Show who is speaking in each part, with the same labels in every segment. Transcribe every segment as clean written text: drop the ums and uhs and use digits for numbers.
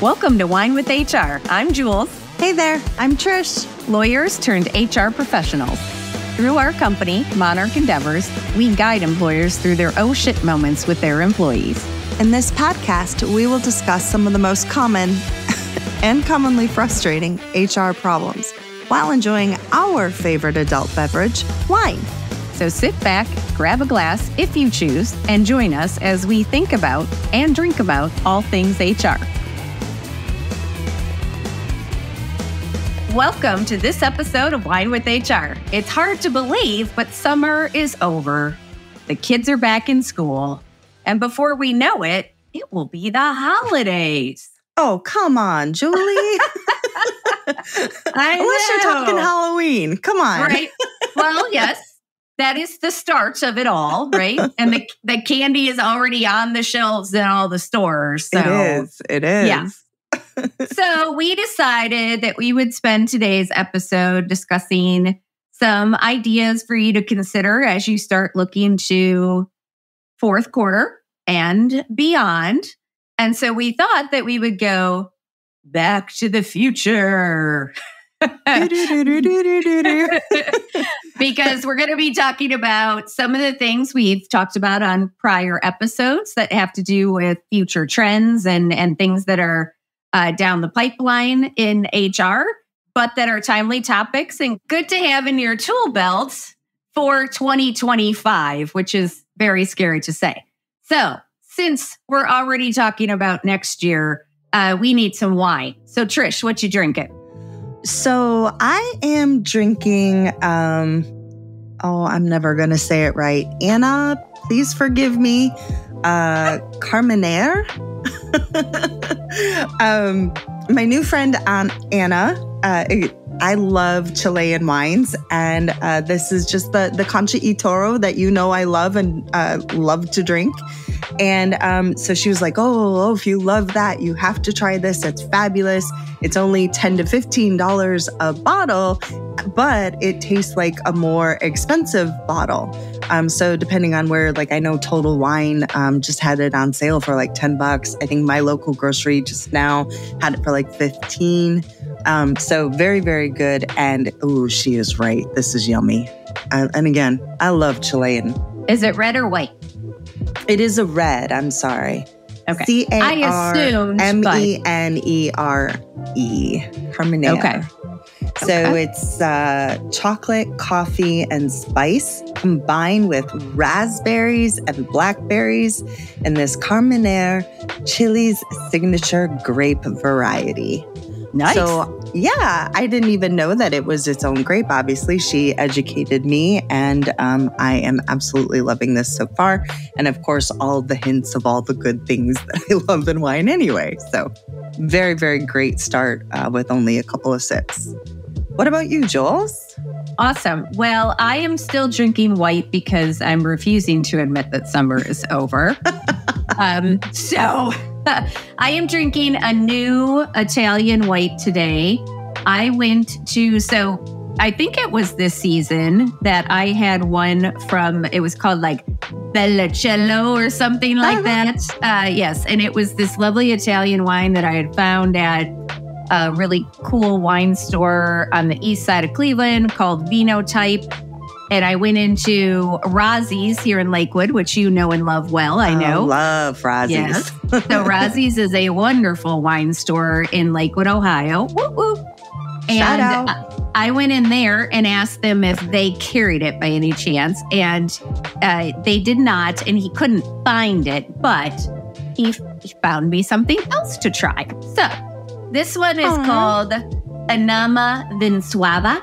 Speaker 1: Welcome to Whine with HR. I'm Jules.
Speaker 2: Hey there, I'm Trish.
Speaker 1: Lawyers turned HR professionals. Through our company, Monarch Endeavors, we guide employers through their oh shit moments with their employees.
Speaker 2: In this podcast, we will discuss some of the most common and commonly frustrating HR problems while enjoying our favorite adult beverage, wine.
Speaker 1: So sit back, grab a glass if you choose, and join us as we think about and drink about all things HR. Welcome to this episode of Whine with HR. It's hard to believe, but summer is over. The kids are back in school. And before we know it, it will be the holidays.
Speaker 2: Oh, come on, Julie. Unless you're talking Halloween. Come on.
Speaker 1: Right. Well, yes, that is the start of it all, right? And the candy is already on the shelves in all the stores. So.
Speaker 2: It is.
Speaker 1: Yeah. So we decided that we would spend today's episode discussing some ideas for you to consider as you start looking to fourth quarter and beyond. And so we thought that we would go back to the future. Because we're going to be talking about some of the things we've talked about on prior episodes that have to do with future trends and things that are down the pipeline in HR, but that are timely topics and good to have in your tool belt for 2025, which is very scary to say. So since we're already talking about next year, we need some wine. So Trish, what you drinking?
Speaker 2: So I am drinking, I'm never going to say it right. Anna, please forgive me. Carmenere. My new friend, Anna, I love Chilean wines, and this is just the Concha y Toro that you know I love and love to drink. And so she was like, oh, if you love that, you have to try this. It's fabulous. It's only $10 to $15 a bottle, but it tastes like a more expensive bottle. So depending on where, like I know Total Wine just had it on sale for like $10. I think my local grocery just now had it for like $15. So very, very good. And ooh, she is right. This is yummy. And again, I love Chilean.
Speaker 1: Is it red or white?
Speaker 2: It is a red. I'm sorry.
Speaker 1: Okay.
Speaker 2: C-A-R-M-E-N-E-R-E. Carmenere.
Speaker 1: Okay.
Speaker 2: So it's chocolate, coffee, and spice combined with raspberries and blackberries in this Carmenere Chile's signature grape variety.
Speaker 1: Nice.
Speaker 2: So, yeah, I didn't even know that it was its own grape. Obviously, she educated me, and I am absolutely loving this so far. And of course, all the hints of all the good things that I love in wine anyway. So, very, very great start with only a couple of sips. What about you, Jules?
Speaker 1: Awesome. Well, I am still drinking white because I'm refusing to admit that summer is over. So I am drinking a new Italian white today. I think it was this season that I had one from, it was called like Bellacello or something like that. Yes. And it was this lovely Italian wine that I had found at a really cool wine store on the east side of Cleveland called Vino Type. And I went into Rosie's here in Lakewood, which you know and love well, I know.
Speaker 2: I love Rosie's.
Speaker 1: Yes. So Rosie's is a wonderful wine store in Lakewood, Ohio. Woo woo.
Speaker 2: Shout
Speaker 1: and
Speaker 2: out.
Speaker 1: I went in there and asked them if they carried it by any chance. And they did not, and he couldn't find it, but he found me something else to try. So this one is called Anama Vinsuava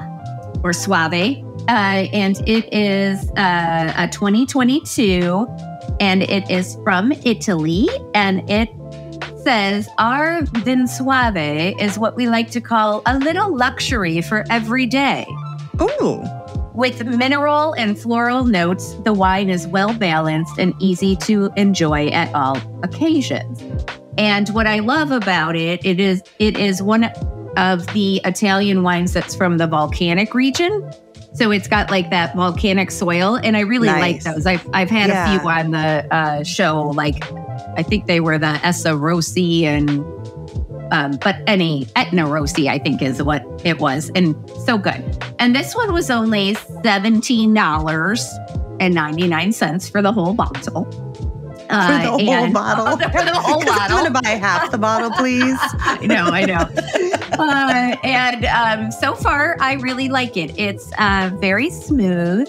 Speaker 1: or Suave. And it is a 2022, and it is from Italy. And it says, our Vin Suave is what we like to call a little luxury for every day.
Speaker 2: Ooh.
Speaker 1: With mineral and floral notes, the wine is well balanced and easy to enjoy at all occasions. And what I love about it is one of the Italian wines that's from the volcanic region. So it's got like that volcanic soil, and I really like those. I've had a few on the show. Like I think they were the Essa Rossi and but any Etna Rossi, I think is what it was. And so good. And this one was only $17.99 for the whole bottle.
Speaker 2: For the whole bottle?
Speaker 1: For the whole bottle.
Speaker 2: I'm going to buy half the bottle, please.
Speaker 1: I know. And so far, I really like it. It's very smooth.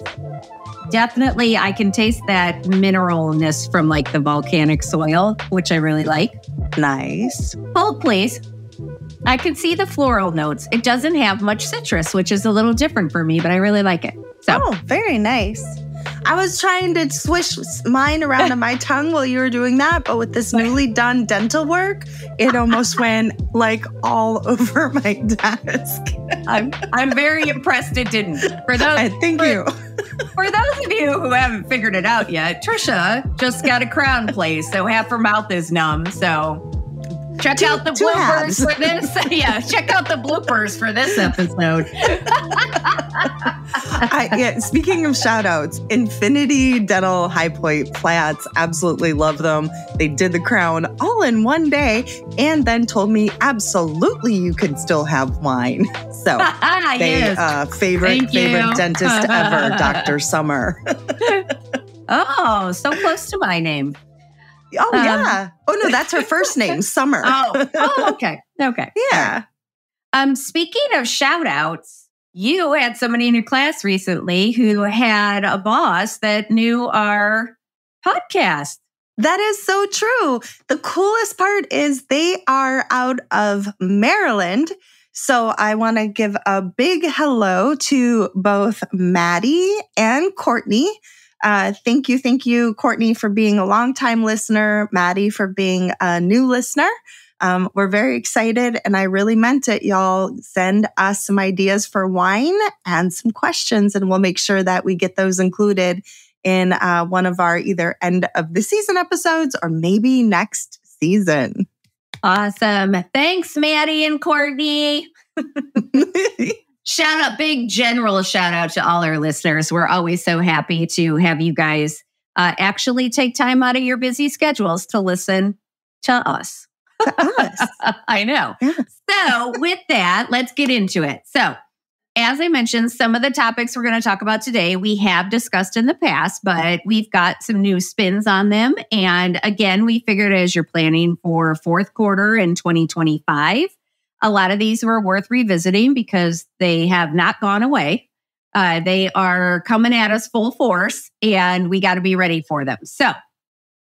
Speaker 1: Definitely, I can taste that mineralness from like the volcanic soil, which I really like.
Speaker 2: Nice.
Speaker 1: Hold, please. I can see the floral notes. It doesn't have much citrus, which is a little different for me, but I really like it. So.
Speaker 2: Oh, very nice. I was trying to swish mine around on my tongue while you were doing that, but with this newly done dental work, it almost went like all over my desk.
Speaker 1: I'm very impressed it didn't.
Speaker 2: Thank you.
Speaker 1: For those of you who haven't figured it out yet, Trisha just got a crown placed, so half her mouth is numb. So check out the bloopers for this. Yeah, check out the bloopers for this episode.
Speaker 2: Speaking of shout outs, Infinity Dental High Point Flats, absolutely love them. They did the crown all in one day and then told me absolutely you can still have Whine. So favorite dentist ever, Dr. Summer.
Speaker 1: Oh, so close to my name.
Speaker 2: Oh, yeah. Oh, no, that's her first name, Summer.
Speaker 1: Okay.
Speaker 2: Yeah.
Speaker 1: Speaking of shout outs, you had somebody in your class recently who had a boss that knew our podcast.
Speaker 2: That is so true. The coolest part is they are out of Maryland. So I want to give a big hello to both Maddie and Courtney. Thank you, Courtney, for being a longtime listener, Maddie for being a new listener. We're very excited, and I really meant it, y'all. Send us some ideas for Whine and some questions, and we'll make sure that we get those included in one of our either end of the season episodes or maybe next season.
Speaker 1: Awesome. Thanks, Maddie and Courtney. Big general shout out to all our listeners. We're always so happy to have you guys actually take time out of your busy schedules to listen to us. I know. Yeah. So with that, let's get into it. So as I mentioned, some of the topics we're going to talk about today, we have discussed in the past, but we've got some new spins on them. And again, we figured as you're planning for fourth quarter in 2025, a lot of these were worth revisiting because they have not gone away. They are coming at us full force, and we got to be ready for them. So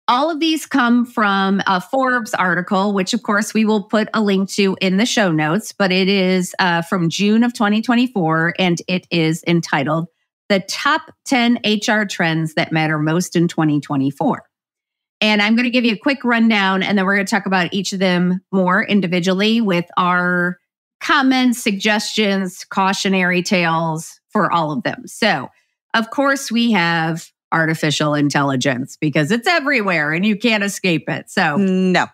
Speaker 1: all of these come from a Forbes article, which of course we will put a link to in the show notes, but it is from June of 2024, and it is entitled The Top 10 HR Trends That Matter Most in 2024. And I'm going to give you a quick rundown, and then we're going to talk about each of them more individually with our comments, suggestions, cautionary tales for all of them. So, of course, we have artificial intelligence because it's everywhere and you can't escape it. So, no.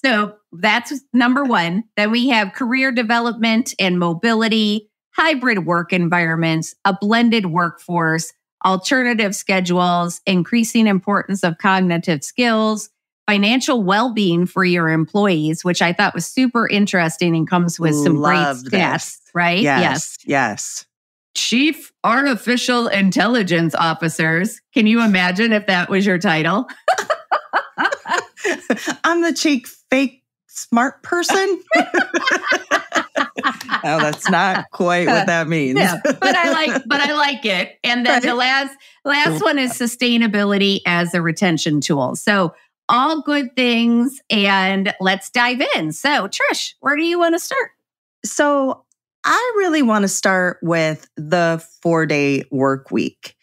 Speaker 1: So that's number one. Then we have career development and mobility, hybrid work environments, a blended workforce, alternative schedules, increasing importance of cognitive skills, financial well-being for your employees, which I thought was super interesting and comes with some great stats, right?
Speaker 2: Yes.
Speaker 1: Chief Artificial Intelligence Officers. Can you imagine if that was your title?
Speaker 2: I'm the chief fake smart person. Oh, that's not quite what that means.
Speaker 1: Yeah, but I like it. And then the last one is sustainability as a retention tool. So all good things, and let's dive in. So Trish, where do you want to start?
Speaker 2: So I really want to start with the 4-day work week.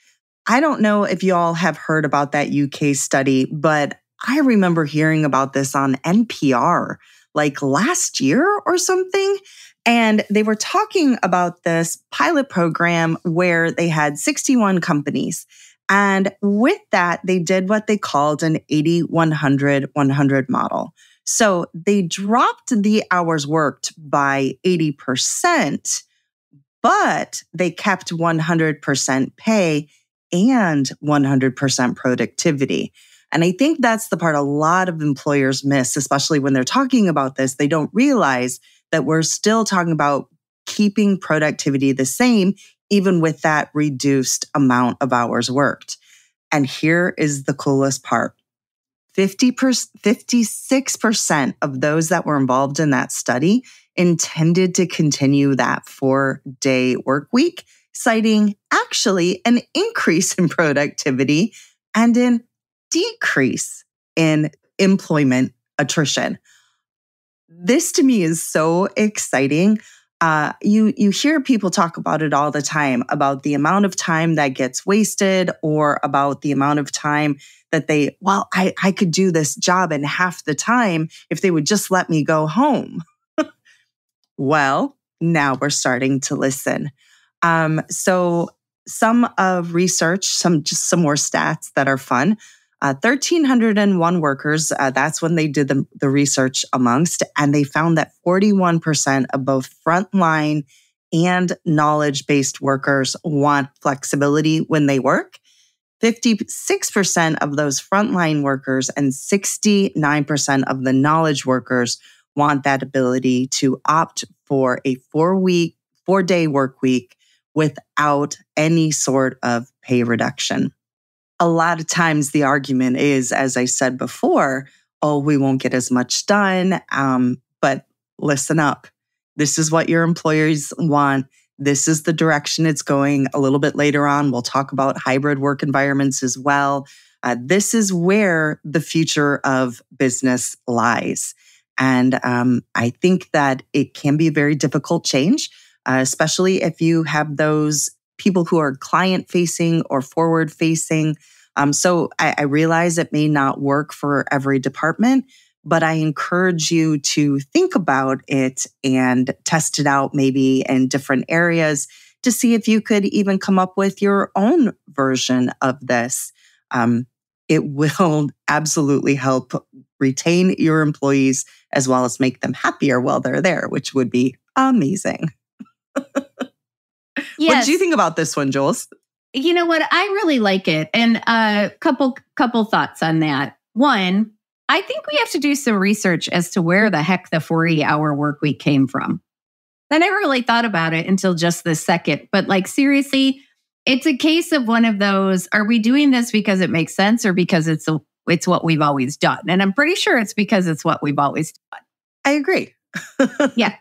Speaker 2: I don't know if y'all have heard about that UK study, but I remember hearing about this on NPR like last year or something. And they were talking about this pilot program where they had 61 companies. And with that, they did what they called an 80-100-100 model. So they dropped the hours worked by 80%, but they kept 100% pay and 100% productivity. And I think that's the part a lot of employers miss, especially when they're talking about this. They don't realize that we're still talking about keeping productivity the same, even with that reduced amount of hours worked. And here is the coolest part. 56% of those that were involved in that study intended to continue that 4-day work week, citing actually an increase in productivity and an decrease in employment attrition. This to me is so exciting. You hear people talk about it all the time, about the amount of time that gets wasted or about the amount of time that I could do this job in half the time if they would just let me go home. Well, now we're starting to listen. So some of research, some more stats that are fun. 1,301 workers, that's when they did the research amongst, and they found that 41% of both frontline and knowledge-based workers want flexibility when they work. 56% of those frontline workers and 69% of the knowledge workers want that ability to opt for a 4-day work week without any sort of pay reduction. A lot of times the argument is, as I said before, oh, we won't get as much done. But listen up. This is what your employers want. This is the direction it's going. A little bit later on, we'll talk about hybrid work environments as well. This is where the future of business lies. And I think that it can be a very difficult change, especially if you have those people who are client-facing or forward-facing. So I realize it may not work for every department, but I encourage you to think about it and test it out maybe in different areas to see if you could even come up with your own version of this. It will absolutely help retain your employees as well as make them happier while they're there, which would be amazing.
Speaker 1: Yes.
Speaker 2: What do you think about this one, Jules?
Speaker 1: You know what? I really like it. And a couple thoughts on that. One, I think we have to do some research as to where the heck the 40-hour work week came from. I never really thought about it until just this second. But seriously, it's a case of one of those, are we doing this because it makes sense or because it's what we've always done? And I'm pretty sure it's because it's what we've always done.
Speaker 2: I agree.
Speaker 1: Yeah.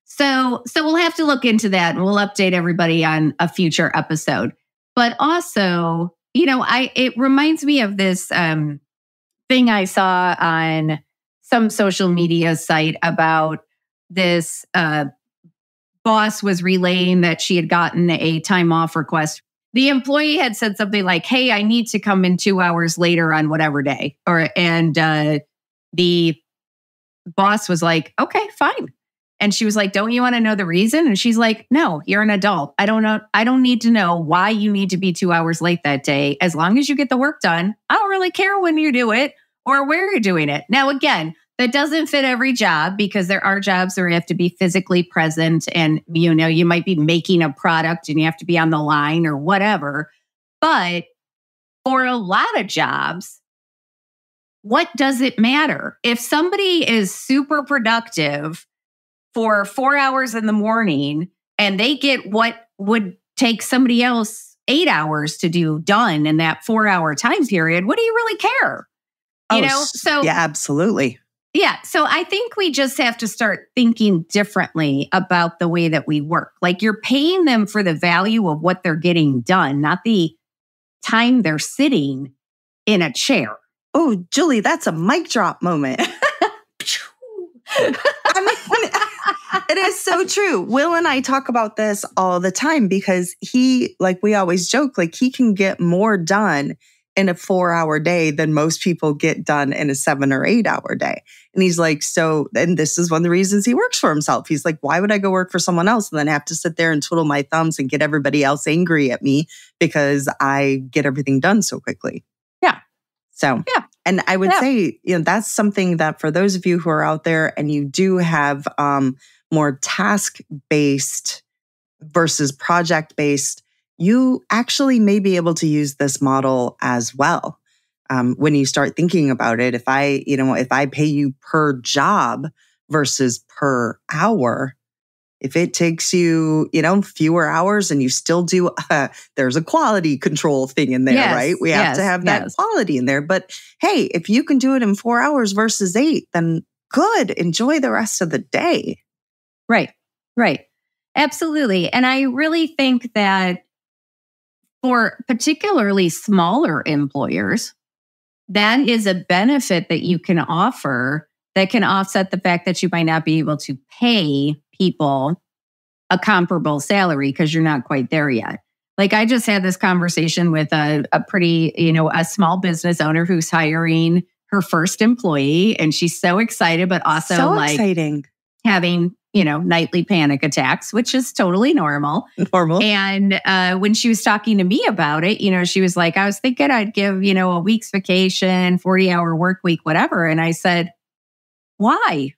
Speaker 1: So we'll have to look into that and we'll update everybody on a future episode. But also, it reminds me of this thing I saw on some social media site about this boss was relaying that she had gotten a time off request. The employee had said something like, hey, I need to come in 2 hours later on whatever day. And the boss was like, okay, fine. And she was like, don't you want to know the reason? And she's like, no, you're an adult. I don't know. I don't need to know why you need to be 2 hours late that day. As long as you get the work done, I don't really care when you do it or where you're doing it. Now, again, that doesn't fit every job because there are jobs where you have to be physically present and, you might be making a product and you have to be on the line or whatever. But for a lot of jobs, what does it matter? If somebody is super productive for 4 hours in the morning and they get what would take somebody else 8 hours to do done in that 4-hour time period, what do you really care? So
Speaker 2: yeah, absolutely.
Speaker 1: Yeah. So I think we just have to start thinking differently about the way that we work. You're paying them for the value of what they're getting done, not the time they're sitting in a chair.
Speaker 2: Oh, Julie, that's a mic drop moment. It is so true. Will and I talk about this all the time because he, we always joke, he can get more done in a 4-hour day than most people get done in a 7 or 8 hour day. And he's like, and this is one of the reasons he works for himself. He's like, why would I go work for someone else and then have to sit there and twiddle my thumbs and get everybody else angry at me because I get everything done so quickly?
Speaker 1: Yeah.
Speaker 2: So, yeah. And I would say, that's something that for those of you who are out there and you do have more task-based versus project-based, you actually may be able to use this model as well. when you start thinking about it, if I pay you per job versus per hour, if it takes you, fewer hours and you still do, there's a quality control thing in there,
Speaker 1: Yes,
Speaker 2: right? We have to have that quality in there. But hey, if you can do it in 4 hours versus 8, then good. Enjoy the rest of the day.
Speaker 1: Right. Absolutely. And I really think that for particularly smaller employers, that is a benefit that you can offer that can offset the fact that you might not be able to pay people a comparable salary because you're not quite there yet. Like I just had this conversation with a pretty, a small business owner who's hiring her first employee, and she's so excited, but also
Speaker 2: so exciting,
Speaker 1: having, nightly panic attacks, which is totally normal. And when she was talking to me about it, she was like, I was thinking I'd give, a week's vacation, 40-hour work week, whatever. And I said, why?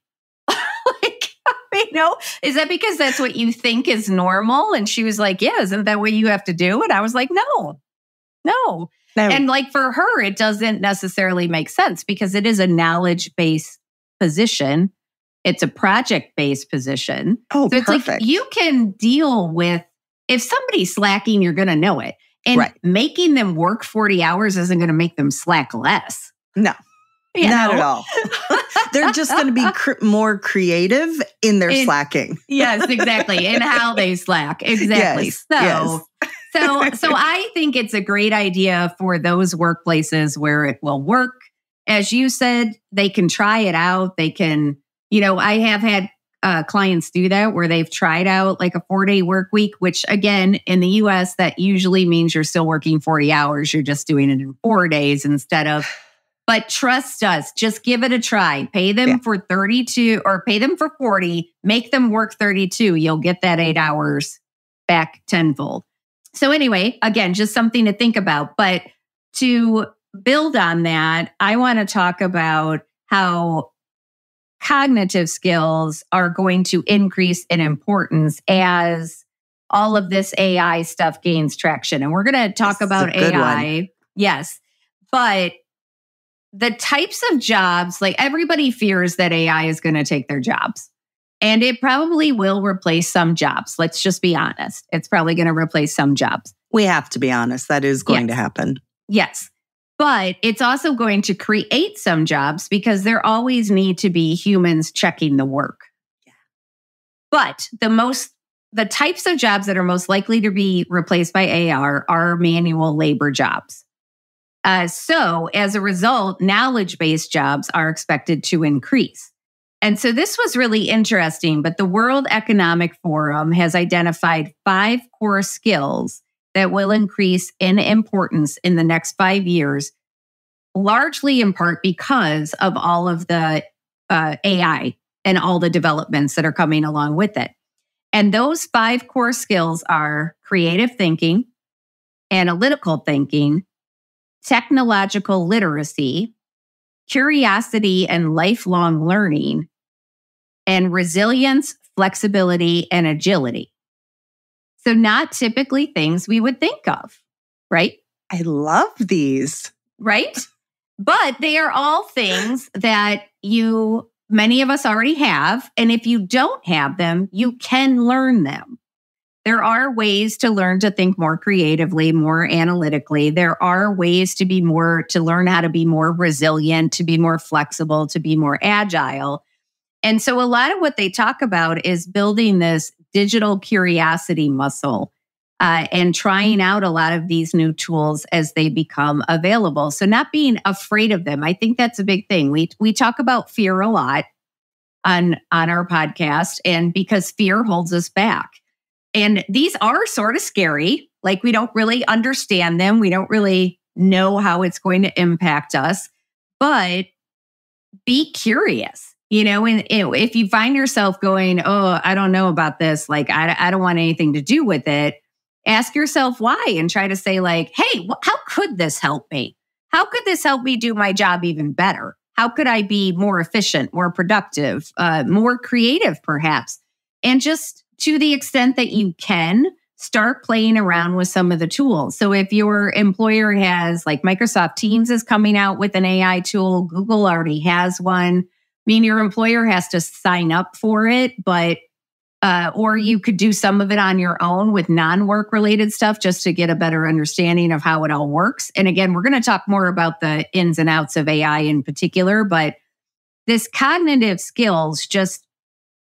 Speaker 1: Is that because that's what you think is normal? And she was like, yeah, isn't that what you have to do? And I was like, no. And like for her, it doesn't necessarily make sense because it is a knowledge-based position. It's a project-based position.
Speaker 2: Oh,
Speaker 1: so it's
Speaker 2: perfect.
Speaker 1: Like you can deal with, if somebody's slacking, you're going to know it. And making them work 40 hours isn't going to make them slack less.
Speaker 2: No. Not at all. They're just going to be more creative in their slacking.
Speaker 1: Yes, exactly. In how they slack. Exactly. So I think it's a great idea for those workplaces where it will work. As you said, they can try it out. They can, I have had clients do that where they've tried out like a 4-day work week, which again, in the US, that usually means you're still working 40 hours. You're just doing it in 4 days instead of. But trust us, just give it a try. Pay them for 32 or pay them for 40, make them work 32. You'll get that 8 hours back tenfold. So anyway, again, just something to think about. But to build on that, I want to talk about how cognitive skills are going to increase in importance as all of this AI stuff gains traction. And we're going to talk about AI. Yes. But the types of jobs, like everybody fears that AI is going to take their jobs. And it probably will replace some jobs. Let's just be honest. It's probably going to replace some jobs.
Speaker 2: We have to be honest. That is going to happen.
Speaker 1: Yes. But it's also going to create some jobs because there always need to be humans checking the work. Yeah. But the types of jobs that are most likely to be replaced by AI are manual labor jobs. So as a result, knowledge-based jobs are expected to increase. And so this was really interesting, but the World Economic Forum has identified 5 core skills that will increase in importance in the next 5 years, largely in part because of all of the AI and all the developments that are coming along with it. And those 5 core skills are creative thinking, analytical thinking, technological literacy, curiosity and lifelong learning, and resilience, flexibility, and agility. So not typically things we would think of, right?
Speaker 2: I love these.
Speaker 1: Right? But they are all things that many of us already have. And if you don't have them, you can learn them. There are ways to learn to think more creatively, more analytically. There are ways to learn how to be more resilient, to be more flexible, to be more agile. And so a lot of what they talk about is building this digital curiosity muscle and trying out a lot of these new tools as they become available. So not being afraid of them. I think that's a big thing. We talk about fear a lot on our podcast, and because fear holds us back. And these are sort of scary. Like we don't really understand them. We don't really know how it's going to impact us. But be curious, and if you find yourself going, oh, I don't know about this, like I don't want anything to do with it, ask yourself why and try to say like, hey, how could this help me? How could this help me do my job even better? How could I be more efficient, more productive, more creative perhaps? And just to the extent that you can, start playing around with some of the tools. So if your employer has, like Microsoft Teams is coming out with an AI tool, Google already has one. I mean, your employer has to sign up for it, but or you could do some of it on your own with non-work related stuff just to get a better understanding of how it all works. And again, we're going to talk more about the ins and outs of AI in particular, but this cognitive skills, just,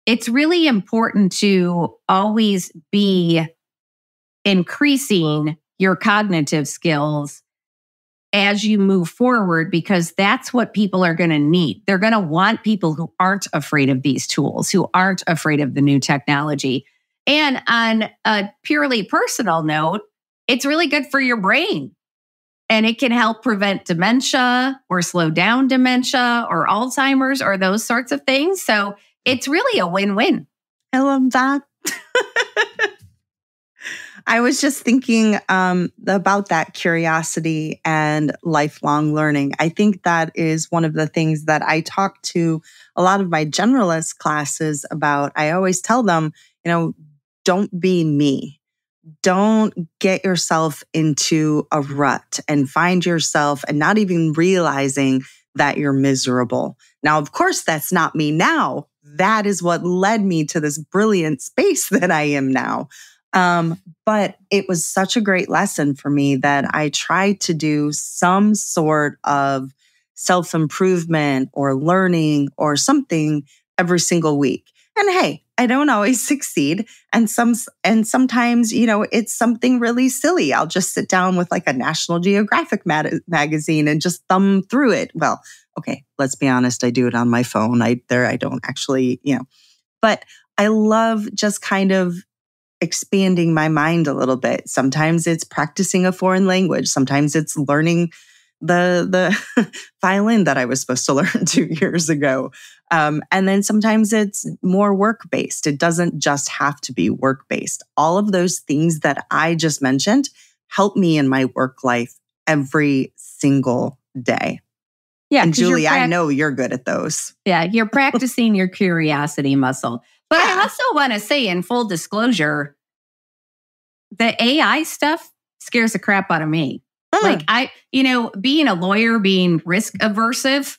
Speaker 1: it's really important to always be increasing your cognitive skills as you move forward, because that's what people are going to need. They're going to want people who aren't afraid of these tools, who aren't afraid of the new technology. And on a purely personal note, it's really good for your brain. And it can help prevent dementia or slow down dementia or Alzheimer's or those sorts of things. So it's really a win-win.
Speaker 2: I love that. I was just thinking about that curiosity and lifelong learning. I think that is one of the things that I talk to a lot of my generalist classes about. I always tell them, don't be me. Don't get yourself into a rut and find yourself and not even realizing that you're miserable. Now, of course, that's not me now. That is what led me to this brilliant space that I am now. But it was such a great lesson for me that I tried to do some sort of self-improvement or learning or something every single week. And hey, I don't always succeed. And sometimes, it's something really silly. I'll just sit down with like a National Geographic magazine and just thumb through it. Well, okay, let's be honest. I do it on my phone. I don't actually, but I love just kind of expanding my mind a little bit. Sometimes it's practicing a foreign language. Sometimes it's learning the violin that I was supposed to learn 2 years ago. And then sometimes it's more work-based. It doesn't just have to be work-based. All of those things that I just mentioned help me in my work life every single day.
Speaker 1: Yeah,
Speaker 2: and Julie, I know you're good at those.
Speaker 1: Yeah, you're practicing your curiosity muscle. But I also want to say, in full disclosure, the AI stuff scares the crap out of me. Like being a lawyer, being risk aversive,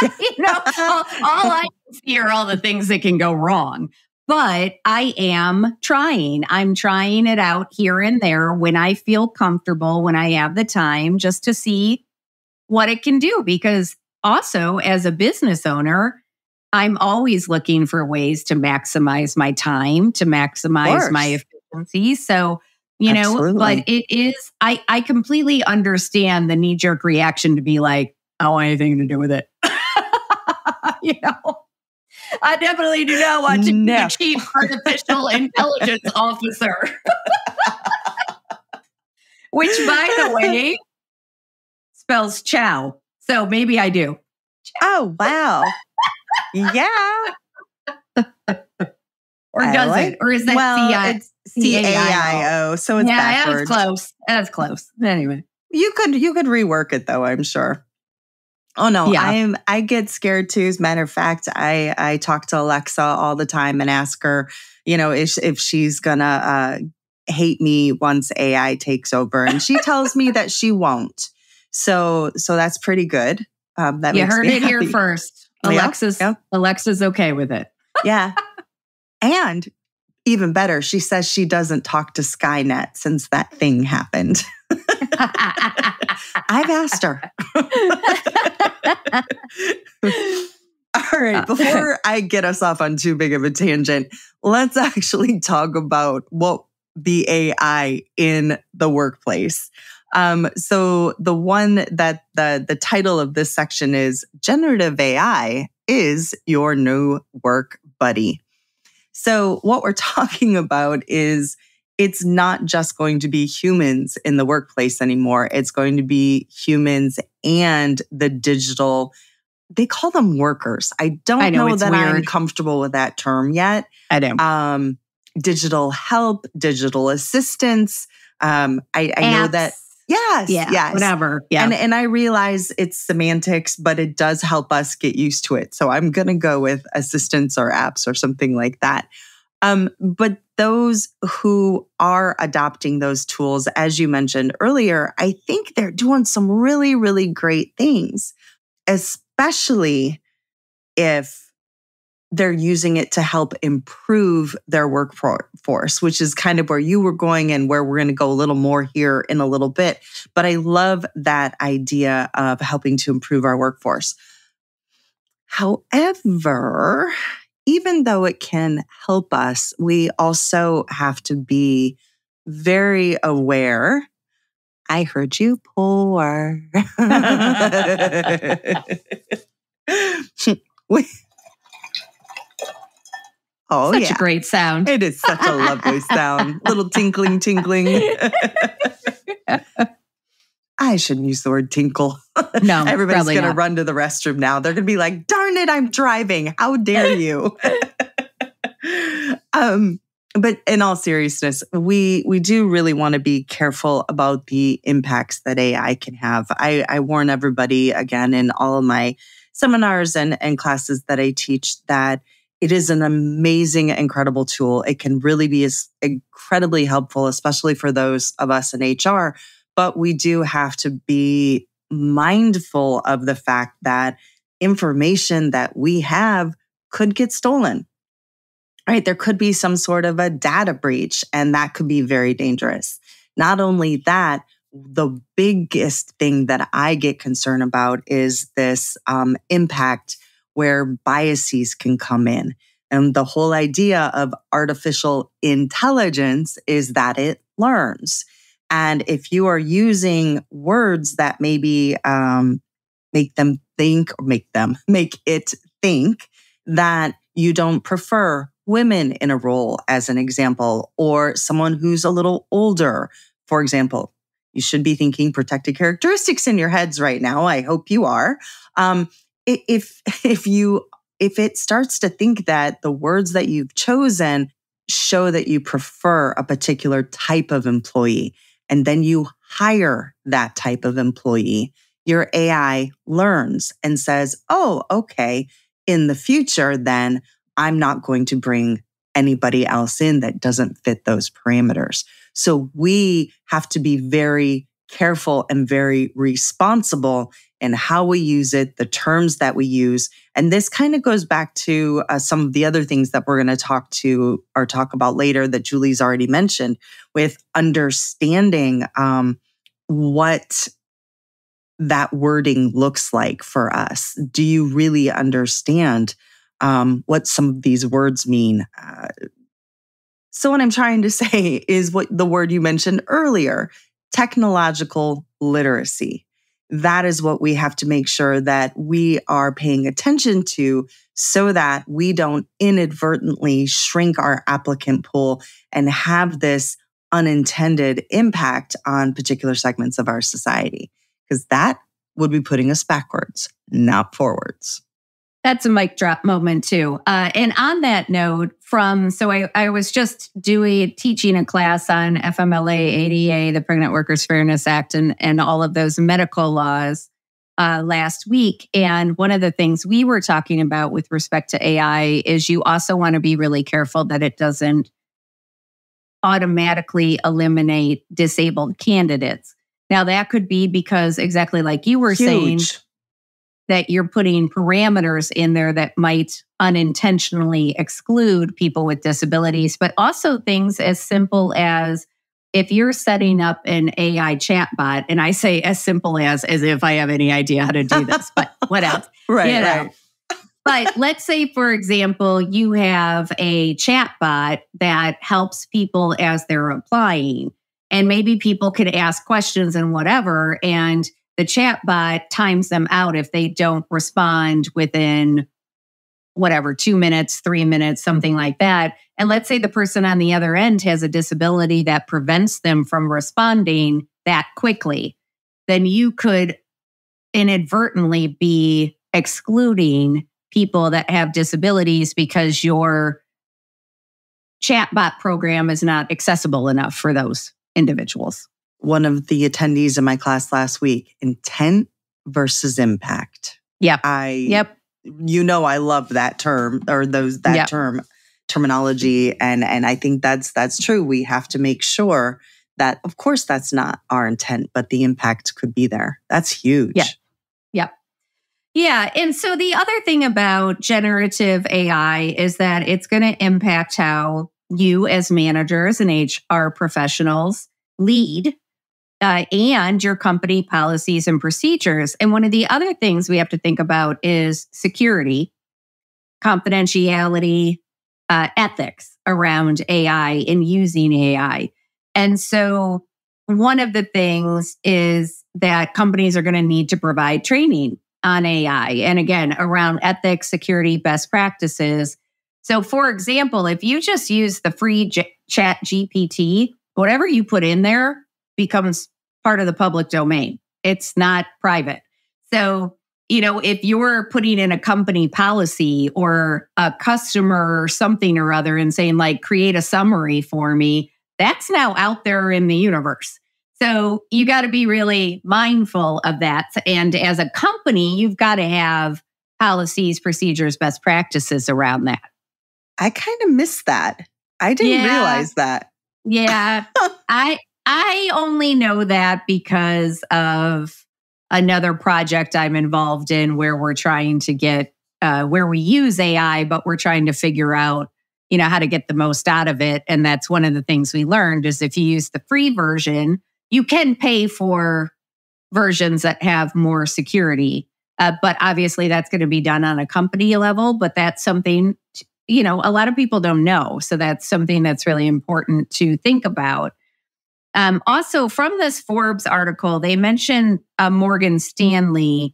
Speaker 1: all I see are all the things that can go wrong. But I am trying. I'm trying it out here and there when I feel comfortable, when I have the time, just to see what it can do. Because also, as a business owner, I'm always looking for ways to maximize my time, to maximize my efficiency. So,
Speaker 2: Absolutely.
Speaker 1: But it is, I completely understand the knee-jerk reaction to be like, I don't want anything to do with it. I definitely do not want to be the chief artificial intelligence officer. Which, by the way, spells chow. So maybe I do.
Speaker 2: Oh, wow. Yeah.
Speaker 1: Or does it? Or is that
Speaker 2: it's C-A-I-O, so it's backwards.
Speaker 1: That's close. Anyway.
Speaker 2: You could rework it though, I'm sure. Oh no,
Speaker 1: yeah.
Speaker 2: I get scared too. As a matter of fact, I talk to Alexa all the time and ask her, if she's gonna hate me once AI takes over. And she tells me that she won't. So that's pretty good. That
Speaker 1: you
Speaker 2: makes
Speaker 1: heard
Speaker 2: me
Speaker 1: it
Speaker 2: happy.
Speaker 1: here first. Alexa's okay with it.
Speaker 2: Yeah. And even better, she says she doesn't talk to Skynet since that thing happened. I've asked her. All right, before I get us off on too big of a tangent, let's actually talk about what the AI in the workplace. So the one that the title of this section is Generative AI is your new work buddy. So what we're talking about is it's not just going to be humans in the workplace anymore. It's going to be humans and the digital, they call them workers. I don't know that weird. I'm comfortable with that term yet.
Speaker 1: I do.
Speaker 2: Digital help, digital assistance. I know that. Yes.
Speaker 1: Whatever. Yeah.
Speaker 2: And I realize it's semantics, but it does help us get used to it. So I'm going to go with assistants or apps or something like that. But those who are adopting those tools, as you mentioned earlier, I think they're doing some really, really great things, especially if they're using it to help improve their workforce, which is kind of where you were going and where we're going to go a little more here in a little bit. But I love that idea of helping to improve our workforce. However, even though it can help us, we also have to be very aware. I heard you pour. Oh,
Speaker 1: such a great sound.
Speaker 2: It is such a lovely sound. Little tinkling, tinkling. I shouldn't use the word tinkle.
Speaker 1: No,
Speaker 2: everybody's going to run to the restroom now. They're going to be like, darn it, I'm driving. How dare you? But in all seriousness, we do really want to be careful about the impacts that AI can have. I warn everybody, again, in all of my seminars and classes that I teach, that it is an amazing, incredible tool. It can really be incredibly helpful, especially for those of us in HR. But we do have to be mindful of the fact that information that we have could get stolen. Right? There could be some sort of a data breach, and that could be very dangerous. Not only that, the biggest thing that I get concerned about is this impact where biases can come in. And the whole idea of artificial intelligence is that it learns. And if you are using words that maybe make it think that you don't prefer women in a role, as an example, or someone who's a little older, for example, you should be thinking protected characteristics in your heads right now. I hope you are. If it starts to think that the words that you've chosen show that you prefer a particular type of employee, and then you hire that type of employee, your AI learns and says, oh, okay, in the future, then I'm not going to bring anybody else in that doesn't fit those parameters. So we have to be very careful and very responsible in how we use it, the terms that we use. And this kind of goes back to some of the other things that we're going to talk about later that Julie's already mentioned, with understanding what that wording looks like for us. Do you really understand what some of these words mean? So what I'm trying to say is what the word you mentioned earlier, technological literacy. That is what we have to make sure that we are paying attention to, so that we don't inadvertently shrink our applicant pool and have this unintended impact on particular segments of our society, because that would be putting us backwards, not forwards.
Speaker 1: That's a mic drop moment too. And on that note, I was just teaching a class on FMLA, ADA, the Pregnant Workers Fairness Act, and all of those medical laws last week. And one of the things we were talking about with respect to AI is you also want to be really careful that it doesn't automatically eliminate disabled candidates. Now, that could be because, exactly like you were saying, that you're putting parameters in there that might unintentionally exclude people with disabilities, but also things as simple as if you're setting up an AI chatbot, and I say as simple as if I have any idea how to do this, but what else?
Speaker 2: Right.
Speaker 1: But let's say, for example, you have a chatbot that helps people as they're applying, and maybe people could ask questions and whatever, and the chatbot times them out if they don't respond within 2 minutes, 3 minutes, something like that. And let's say the person on the other end has a disability that prevents them from responding that quickly. Then you could inadvertently be excluding people that have disabilities because your chatbot program is not accessible enough for those individuals.
Speaker 2: One of the attendees in my class last week, intent versus impact.
Speaker 1: Yep.
Speaker 2: I love that term, or term. terminology. And I think that's true. We have to make sure that, of course, that's not our intent, but the impact could be there. That's huge.
Speaker 1: Yeah. Yep. Yeah. And so the other thing about generative AI is that it's going to impact how you as managers and HR professionals lead and your company policies and procedures. And one of the other things we have to think about is security, confidentiality, ethics around AI and using AI. And so one of the things is that companies are going to need to provide training on AI. And again, around ethics, security, best practices. So for example, if you just use the free chat GPT, whatever you put in there becomes part of the public domain. It's not private. So, if you're putting in a company policy or a customer or something or other and saying like, create a summary for me, that's now out there in the universe. So you got to be really mindful of that. And as a company, you've got to have policies, procedures, best practices around that.
Speaker 2: I kind of missed that. I didn't realize that.
Speaker 1: Yeah. I only know that because of another project I'm involved in where we're trying to get, where we use AI, but we're trying to figure out, how to get the most out of it. And that's one of the things we learned is if you use the free version, you can pay for versions that have more security. But obviously that's going to be done on a company level, but that's something, a lot of people don't know. So that's something that's really important to think about. Also, from this Forbes article, they mentioned a Morgan Stanley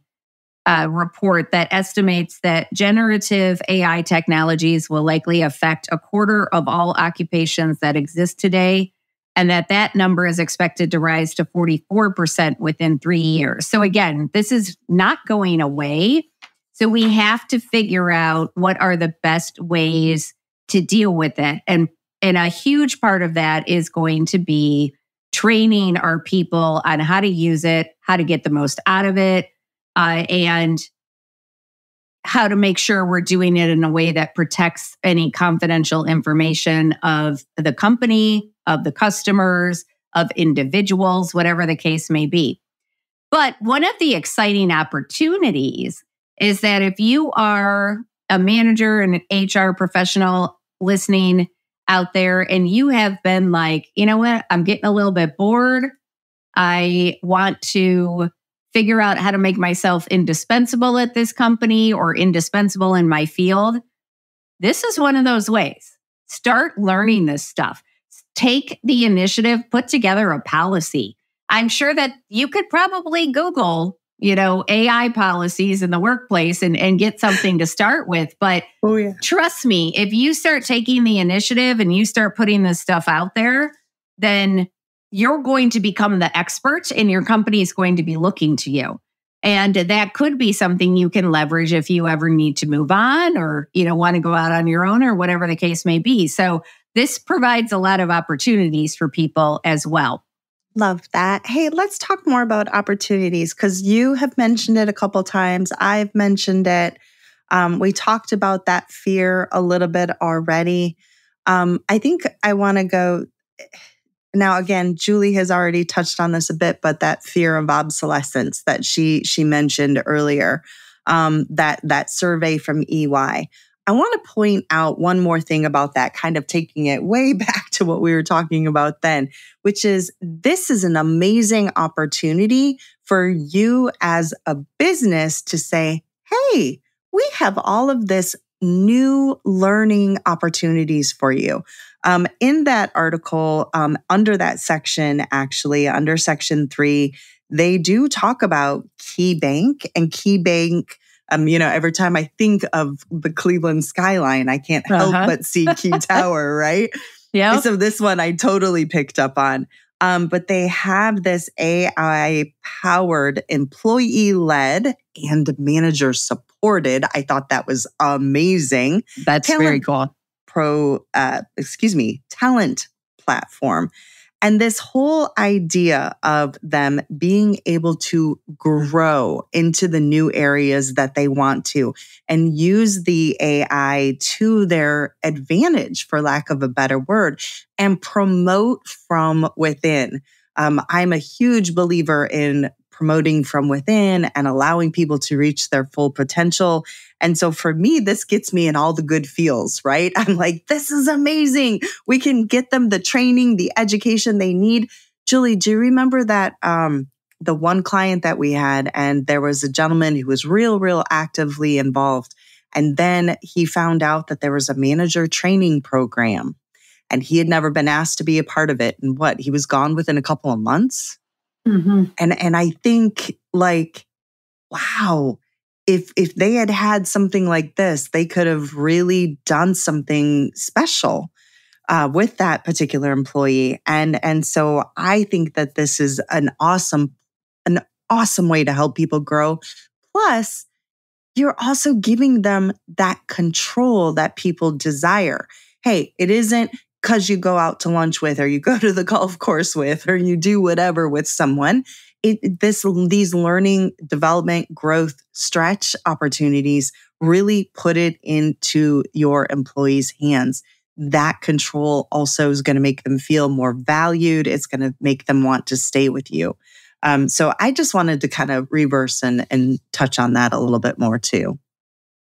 Speaker 1: report that estimates that generative AI technologies will likely affect a quarter of all occupations that exist today, and that number is expected to rise to 44% within 3 years. So again, this is not going away. So we have to figure out what are the best ways to deal with it. And a huge part of that is going to be training our people on how to use it, how to get the most out of it, and how to make sure we're doing it in a way that protects any confidential information of the company, of the customers, of individuals, whatever the case may be. But one of the exciting opportunities is that if you are a manager and an HR professional listening out there and you have been like, you know what, I'm getting a little bit bored. I want to figure out how to make myself indispensable at this company or indispensable in my field. This is one of those ways. Start learning this stuff. Take the initiative, put together a policy. I'm sure that you could probably Google, AI policies in the workplace and get something to start with. But trust me, if you start taking the initiative and you start putting this stuff out there, then you're going to become the expert and your company is going to be looking to you. And that could be something you can leverage if you ever need to move on or, want to go out on your own or whatever the case may be. So this provides a lot of opportunities for people as well.
Speaker 2: Love that. Hey, let's talk more about opportunities because you have mentioned it a couple times. I've mentioned it. We talked about that fear a little bit already. I think I want to go now. Again, Julie has already touched on this a bit, but that fear of obsolescence that she mentioned earlier, that survey from EY. I want to point out one more thing about that, kind of taking it way back to what we were talking about then, which is this is an amazing opportunity for you as a business to say, hey, we have all of this new learning opportunities for you. In that article, under that section, actually, under section 3, they do talk about KeyBank and KeyBank. Every time I think of the Cleveland skyline, I can't help but see Key Tower, right? Yeah. So this one I totally picked up on. But they have this AI-powered, employee-led and manager-supported. I thought that was amazing.
Speaker 1: That's very cool.
Speaker 2: Talent platform. And this whole idea of them being able to grow into the new areas that they want to and use the AI to their advantage, for lack of a better word, and promote from within. I'm a huge believer in promoting from within and allowing people to reach their full potential. And so for me, this gets me in all the good feels, right? I'm like, this is amazing. We can get them the training, the education they need. Julie, do you remember that the one client that we had, and there was a gentleman who was real actively involved. And then he found out that there was a manager training program and he had never been asked to be a part of it. And he was gone within a couple of months.
Speaker 1: Mm-hmm.
Speaker 2: And I think like, wow, if they had something like this, they could have really done something special with that particular employee. And so I think that this is an awesome way to help people grow. Plus, you're also giving them that control that people desire. Hey, it isn't because you go out to lunch with, or you go to the golf course with, or you do whatever with someone. These learning, development, growth, stretch opportunities really put it into your employees' hands. That control also is going to make them feel more valued. It's going to make them want to stay with you. So I just wanted to kind of reverse and touch on that a little bit more too.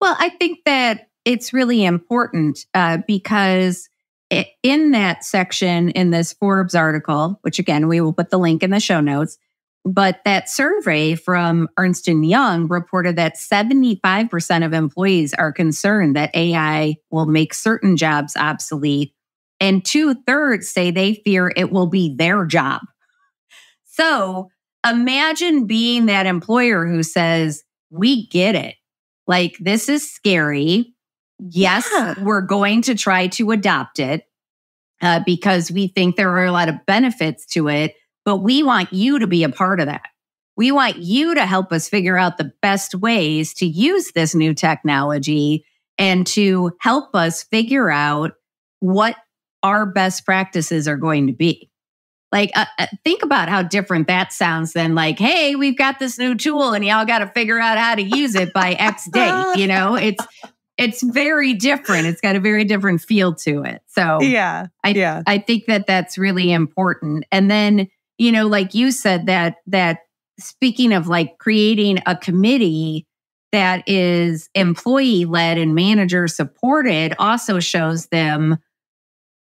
Speaker 1: Well, I think that it's really important because in that section in this Forbes article, which again, we will put the link in the show notes, but that survey from Ernst & Young reported that 75% of employees are concerned that AI will make certain jobs obsolete, and 2/3 say they fear it will be their job. So imagine being that employer who says, we get it. Like, this is scary. Yes, we're going to try to adopt it because we think there are a lot of benefits to it, but we want you to be a part of that. We want you to help us figure out the best ways to use this new technology and to help us figure out what our best practices are going to be. Like, think about how different that sounds than like, hey, we've got this new tool and y'all got to figure out how to use it by X date. You know, it's very different. It's got a very different feel to it. So I think that that's really important. And then, you know, like you said, that speaking of like creating a committee that is employee led and manager supported also shows them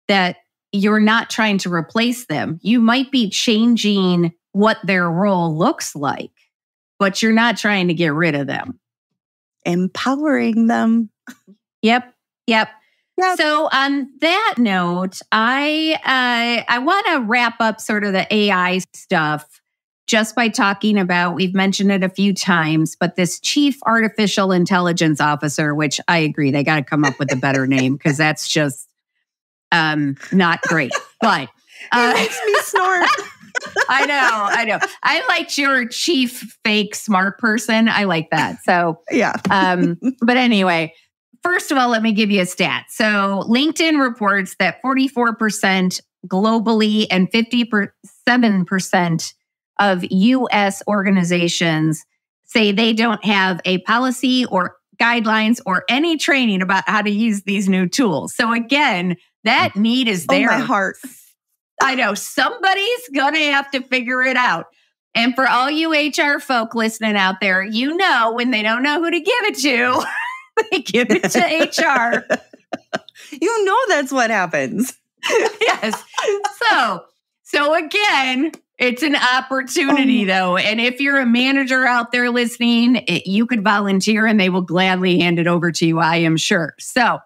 Speaker 1: that you're not trying to replace them. You might be changing what their role looks like, but you're not trying to get rid of them.
Speaker 2: Empowering them.
Speaker 1: Yep. So on that note, I want to wrap up sort of the AI stuff just by talking about, we've mentioned it a few times, but this Chief Artificial Intelligence Officer, which I agree, they got to come up with a better name because that's just not great. But
Speaker 2: it makes me snort.
Speaker 1: I know. I liked your chief fake smart person. I like that. So
Speaker 2: yeah.
Speaker 1: But anyway, first of all, let me give you a stat. So LinkedIn reports that 44% globally and 57% of US organizations say they don't have a policy or guidelines or any training about how to use these new tools. So again, that need is there.
Speaker 2: Oh, my heart.
Speaker 1: I know somebody's going to have to figure it out. And for all you HR folk listening out there, you know, when they don't know who to give it to, they give it to HR.
Speaker 2: You know, that's what happens.
Speaker 1: Yes. So again, it's an opportunity though. And if you're a manager out there listening, you could volunteer and they will gladly hand it over to you, I am sure. So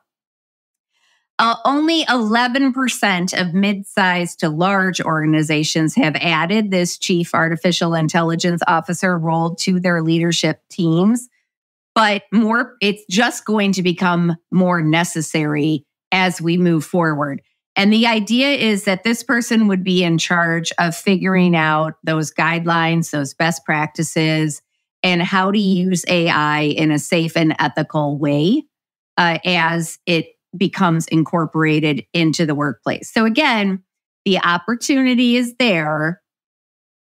Speaker 1: only 11% of mid-sized to large organizations have added this Chief Artificial Intelligence Officer role to their leadership teams, but it's just going to become more necessary as we move forward. And the idea is that this person would be in charge of figuring out those guidelines, those best practices, and how to use AI in a safe and ethical way as it becomes incorporated into the workplace. So again, the opportunity is there.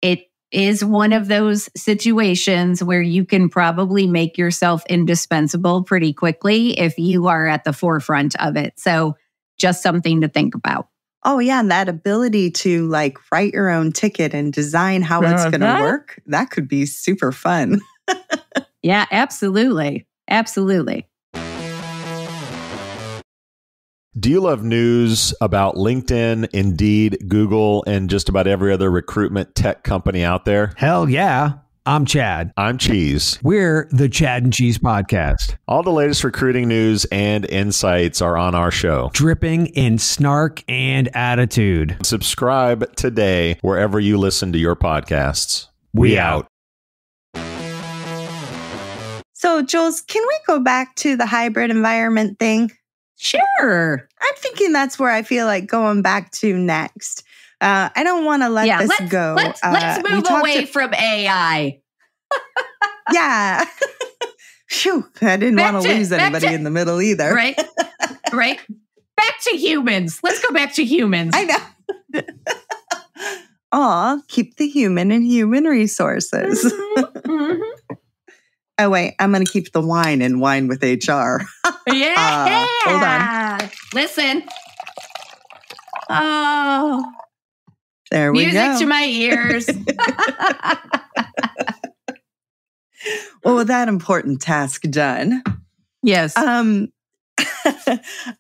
Speaker 1: It is one of those situations where you can probably make yourself indispensable pretty quickly if you are at the forefront of it. So just something to think about.
Speaker 2: Oh, yeah. And that ability to like write your own ticket and design how it's going to work, that could be super fun.
Speaker 1: Yeah, absolutely. Absolutely.
Speaker 3: Do you love news about LinkedIn, Indeed, Google, and just about every other recruitment tech company out there?
Speaker 4: Hell yeah. I'm Chad.
Speaker 3: I'm Cheese.
Speaker 4: We're the Chad and Cheese Podcast.
Speaker 3: All the latest recruiting news and insights are on our show.
Speaker 4: Dripping in snark and attitude.
Speaker 3: Subscribe today wherever you listen to your podcasts. We out.
Speaker 2: So, Jules, can we go back to the hybrid environment thing?
Speaker 1: Sure.
Speaker 2: I'm thinking that's where I feel like going back to next. I don't want to let this go.
Speaker 1: Let's move away from AI.
Speaker 2: Yeah. Phew, I didn't want to lose anybody in the middle either.
Speaker 1: Right. Right. Back to humans. Let's go back to humans.
Speaker 2: I know. Aw, keep the human in human resources.
Speaker 1: Mm-hmm.
Speaker 2: Oh, wait, I'm going to keep the wine in wine with HR.
Speaker 1: Yeah.
Speaker 2: Hold on.
Speaker 1: Listen. Oh.
Speaker 2: There we go.
Speaker 1: Music to my ears.
Speaker 2: Well, with that important task done.
Speaker 1: Yes.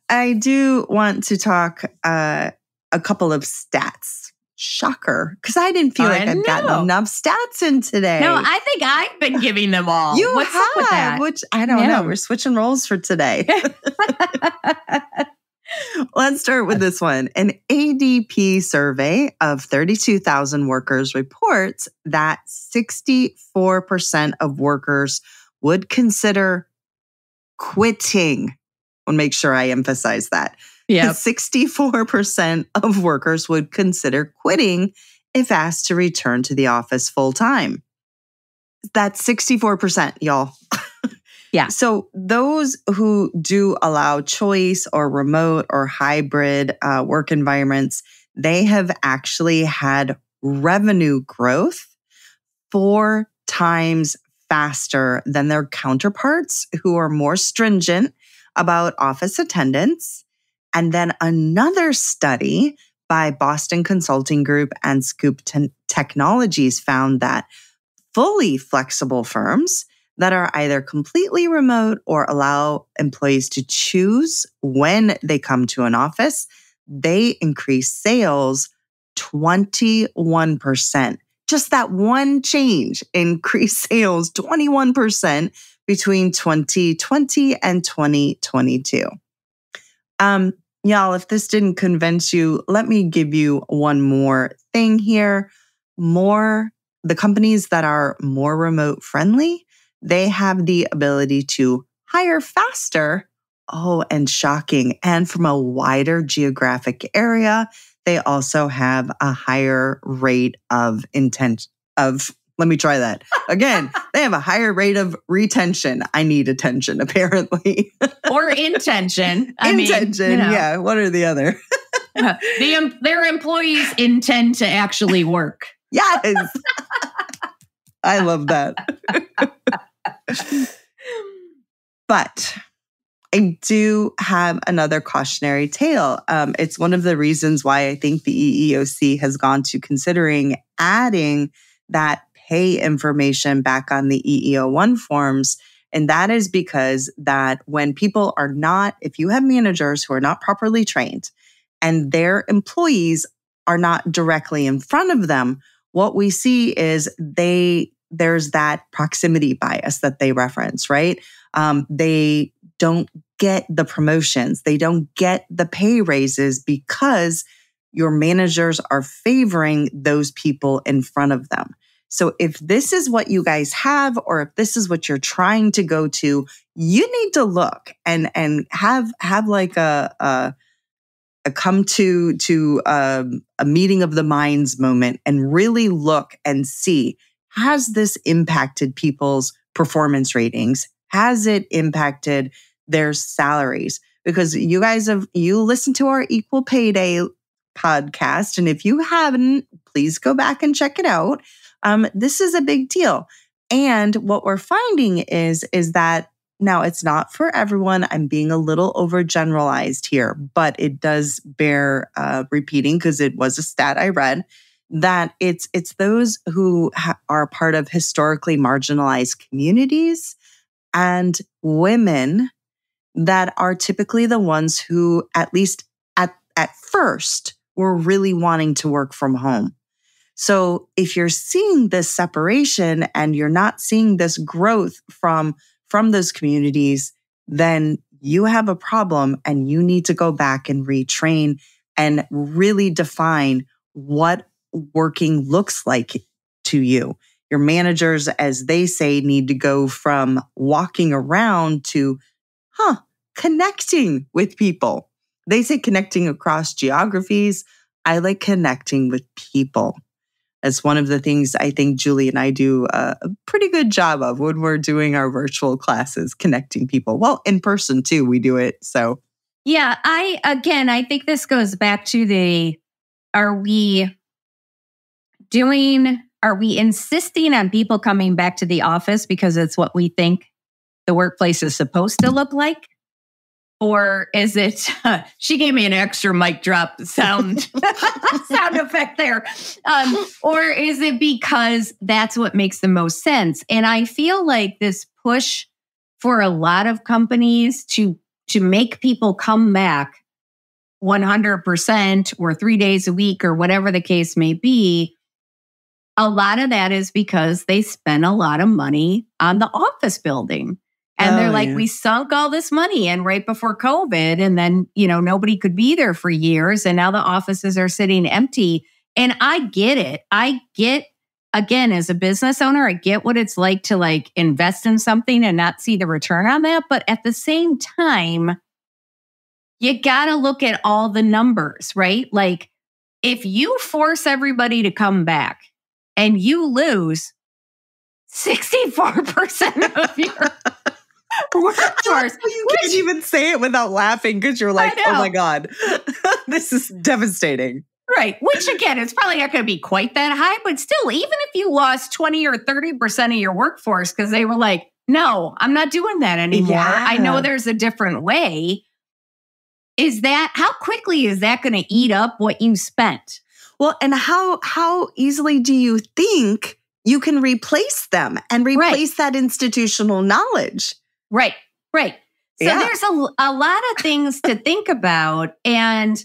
Speaker 2: I do want to talk a couple of stats. Shocker, because I didn't feel like I've gotten enough stats in today.
Speaker 1: No, I think I've been giving them all.
Speaker 2: What's up with that? Which I don't know. We're switching roles for today. Let's start with this one. An ADP survey of 32,000 workers reports that 64% of workers would consider quitting. I'll make sure I emphasize that. Yeah, 64% of workers would consider quitting if asked to return to the office full time. That's 64%, y'all.
Speaker 1: Yeah.
Speaker 2: So those who do allow choice or remote or hybrid work environments, they have actually had revenue growth 4 times faster than their counterparts who are more stringent about office attendance. And then another study by Boston Consulting Group and Scoop Technologies found that fully flexible firms that are either completely remote or allow employees to choose when they come to an office, they increase sales 21%. Just that one change increased sales 21% between 2020 and 2022. Y'all, if this didn't convince you, let me give you one more thing here. The companies that are more remote friendly, they have the ability to hire faster. Oh, and shocking. And from a wider geographic area, they also have a higher rate of let me try that again. They have a higher rate of retention. I need attention, apparently.
Speaker 1: Or intention.
Speaker 2: Intention, yeah. What are the other?
Speaker 1: Their employees intend to actually work.
Speaker 2: Yes. I love that. But I do have another cautionary tale. It's one of the reasons why I think the EEOC has gone to considering adding that pay information back on the EEO1 forms. And that is because that when people are not, if you have managers who are not properly trained and their employees are not directly in front of them, what we see is there's that proximity bias that they reference, right? They don't get the promotions. They don't get the pay raises because your managers are favoring those people in front of them. So if this is what you guys have, or if this is what you're trying to go to, you need to look and have like a come to a meeting of the minds moment and really look and see, has this impacted people's performance ratings? Has it impacted their salaries? Because you guys you listened to our Equal Pay Day podcast. And if you haven't, please go back and check it out. This is a big deal. And what we're finding is that now it's not for everyone. I'm being a little overgeneralized here, but it does bear repeating because it was a stat I read that it's those who are part of historically marginalized communities and women that are typically the ones who, at least at first, were really wanting to work from home. So if you're seeing this separation and you're not seeing this growth from those communities, then you have a problem and you need to go back and retrain and really define what working looks like to you. Your managers, as they say, need to go from walking around to, connecting with people. They say connecting across geographies. I like connecting with people. That's one of the things I think Julie and I do a pretty good job of when we're doing our virtual classes, connecting people. Well, in person too, we do it. So,
Speaker 1: yeah, I think this goes back to are we insisting on people coming back to the office because it's what we think the workplace is supposed to look like? Or is it, she gave me an extra mic drop sound effect there. Or is it because that's what makes the most sense? And I feel like this push for a lot of companies to make people come back 100% or 3 days a week or whatever the case may be, a lot of that is because they spend a lot of money on the office building. And they're like, we sunk all this money in right before COVID. And then, nobody could be there for years. And now the offices are sitting empty. And I get it. Again, as a business owner, I get what it's like to invest in something and not see the return on that. But at the same time, you got to look at all the numbers, right? Like if you force everybody to come back and you lose 64% of your workforce.
Speaker 2: You can't even say it without laughing because you're like, oh my God, this is devastating.
Speaker 1: Right. Which again, it's probably not going to be quite that high, but still, even if you lost 20 or 30% of your workforce because they were like, no, I'm not doing that anymore.
Speaker 2: Yeah.
Speaker 1: I know there's a different way. How quickly is that going to eat up what you spent?
Speaker 2: Well, and how easily do you think you can replace them and replace that institutional knowledge?
Speaker 1: Right. So there's a lot of things to think about. And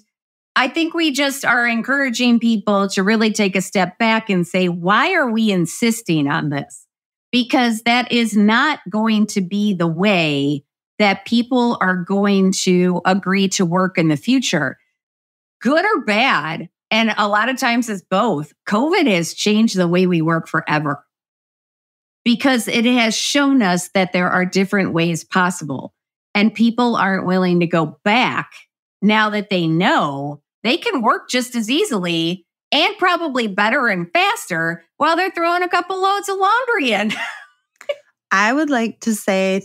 Speaker 1: I think we just are encouraging people to really take a step back and say, why are we insisting on this? Because that is not going to be the way that people are going to agree to work in the future. Good or bad, and a lot of times it's both. COVID has changed the way we work forever because it has shown us that there are different ways possible. And people aren't willing to go back now that they know they can work just as easily and probably better and faster while they're throwing a couple loads of laundry in.
Speaker 2: I would like to say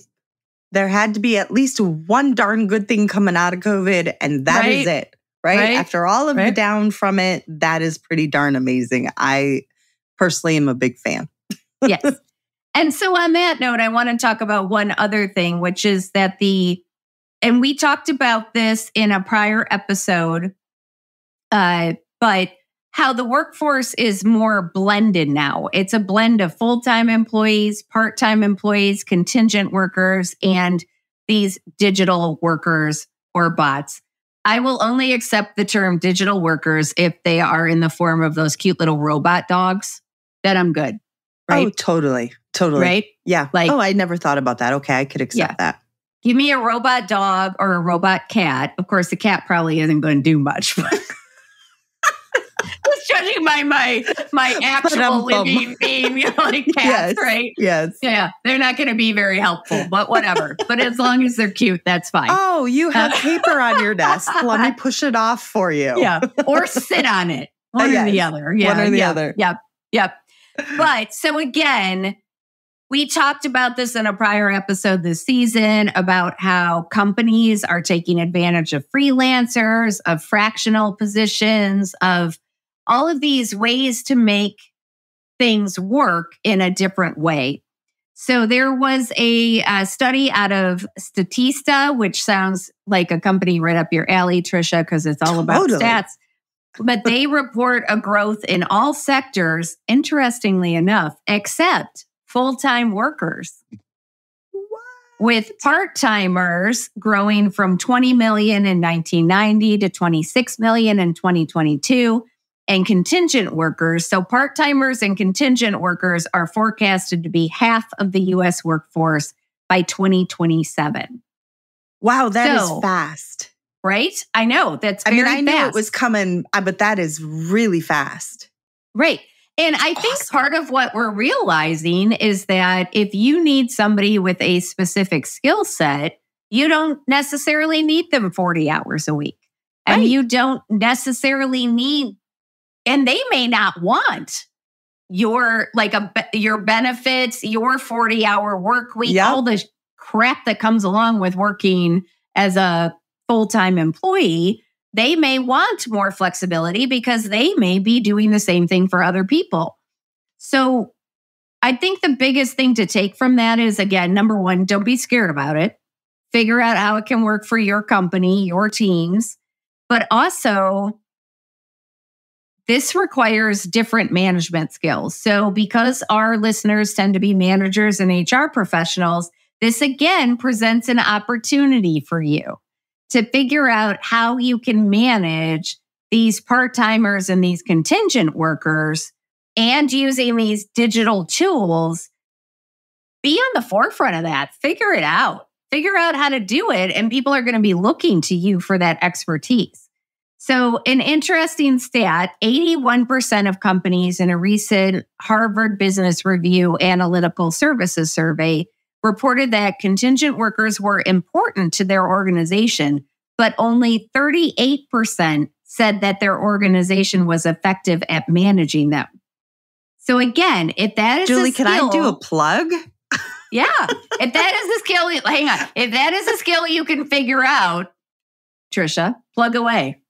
Speaker 2: there had to be at least one darn good thing coming out of COVID, and that is it, right? After all of the down from it, that is pretty darn amazing. I personally am a big fan.
Speaker 1: Yes. And so on that note, I want to talk about one other thing, which is that and we talked about this in a prior episode, but how the workforce is more blended now. It's a blend of full-time employees, part-time employees, contingent workers, and these digital workers or bots. I will only accept the term digital workers if they are in the form of those cute little robot dogs. Then I'm good. Right?
Speaker 2: Oh, totally.
Speaker 1: Right?
Speaker 2: Yeah. I never thought about that. Okay, I could accept that.
Speaker 1: Give me a robot dog or a robot cat. Of course, the cat probably isn't going to do much. Just judging by my actual living being, like cats, right?
Speaker 2: Yes.
Speaker 1: Yeah, they're not going to be very helpful, but whatever. But as long as they're cute, that's fine.
Speaker 2: Oh, you have paper on your desk. Let me push it off for you.
Speaker 1: Yeah, or sit on it. One or the other. Yeah,
Speaker 2: one or the other.
Speaker 1: Yep. But so again, We talked about this in a prior episode this season about how companies are taking advantage of freelancers, of fractional positions, of all of these ways to make things work in a different way. So there was a study out of Statista, which sounds like a company right up your alley, Trisha, because it's all about stats. But they report a growth in all sectors, interestingly enough, except full-time workers.
Speaker 2: What?
Speaker 1: With part-timers growing from 20 million in 1990 to 26 million in 2022, and contingent workers. So part-timers and contingent workers are forecasted to be half of the U.S. workforce by 2027.
Speaker 2: Wow, that is fast.
Speaker 1: Right? I know. That's very fast.
Speaker 2: I knew it was coming, but that is really fast.
Speaker 1: Right. And I think part of what we're realizing is that if you need somebody with a specific skill set, you don't necessarily need them 40 hours a week. And you don't necessarily need, and they may not want your benefits, your 40-hour work week, all the crap that comes along with working as a full-time employee. They may want more flexibility because they may be doing the same thing for other people. So I think the biggest thing to take from that is, again, number one, don't be scared about it. Figure out how it can work for your company, your teams. But also, this requires different management skills. So because our listeners tend to be managers and HR professionals, this again presents an opportunity for you to figure out how you can manage these part-timers and these contingent workers, and using these digital tools. Be on the forefront of that. Figure it out. Figure out how to do it, and people are going to be looking to you for that expertise. So an interesting stat, 81% of companies in a recent Harvard Business Review Analytical Services survey reported that contingent workers were important to their organization, but only 38% said that their organization was effective at managing them. So again, if that is
Speaker 2: Julie,
Speaker 1: a skill,
Speaker 2: can I do a plug?
Speaker 1: Yeah. If that is a skill, hang on. If that is a skill you can figure out, Trisha, plug away.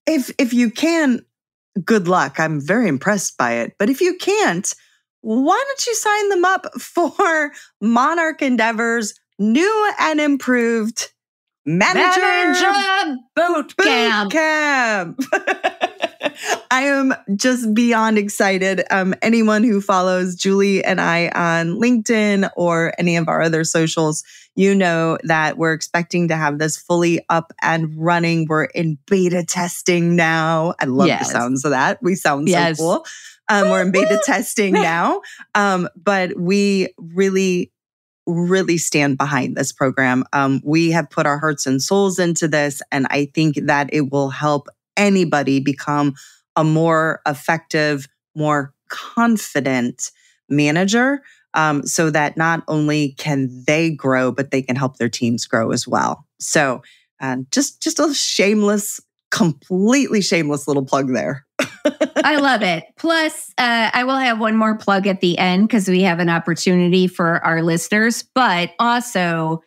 Speaker 2: If you can, good luck. I'm very impressed by it. But if you can't, why don't you sign them up for Monarch Endeavors' new and improved Manager
Speaker 1: Boot Camp.
Speaker 2: I am just beyond excited. Anyone who follows Julie and I on LinkedIn or any of our other socials, you know that we're expecting to have this fully up and running. We're in beta testing now. I love the sounds of that. We sound so cool. We're in beta testing now. But we really stand behind this program. We have put our hearts and souls into this, and I think that it will help anybody become a more effective, more confident manager, so that not only can they grow, but they can help their teams grow as well. So just a shameless, completely shameless little plug there.
Speaker 1: I love it. Plus, I will have one more plug at the end because we have an opportunity for our listeners. But also,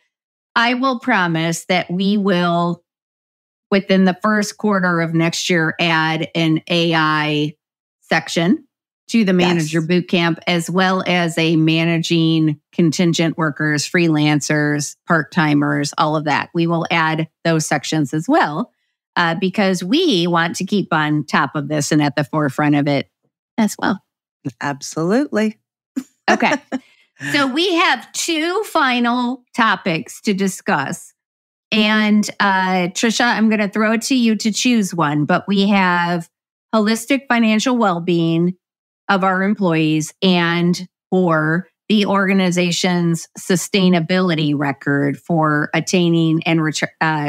Speaker 1: I will promise that we will, within the first quarter of next year, add an AI section to the Manager Bootcamp, as well as a managing contingent workers, freelancers, part-timers, all of that. We will add those sections as well. Because we want to keep on top of this and at the forefront of it as well.
Speaker 2: Absolutely.
Speaker 1: Okay. So we have two final topics to discuss. And Trisha, I'm going to throw it to you to choose one. But we have holistic financial well-being of our employees and or the organization's sustainability record for attaining and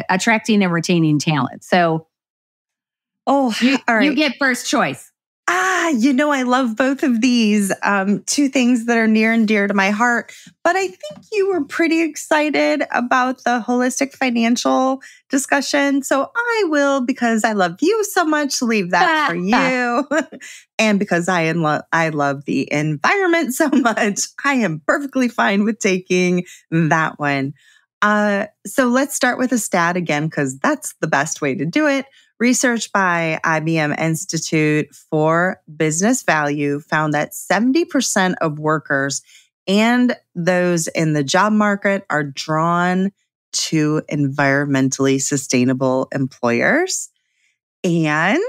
Speaker 1: attracting and retaining talent. So,
Speaker 2: all right.
Speaker 1: You get first choice.
Speaker 2: I love both of these. Two things that are near and dear to my heart. But I think you were pretty excited about the holistic financial discussion. So I will, because I love you so much, leave that for you. And because I love the environment so much, I am perfectly fine with taking that one. So let's start with a stat again, because that's the best way to do it. Research by IBM Institute for Business Value found that 70% of workers and those in the job market are drawn to environmentally sustainable employers. And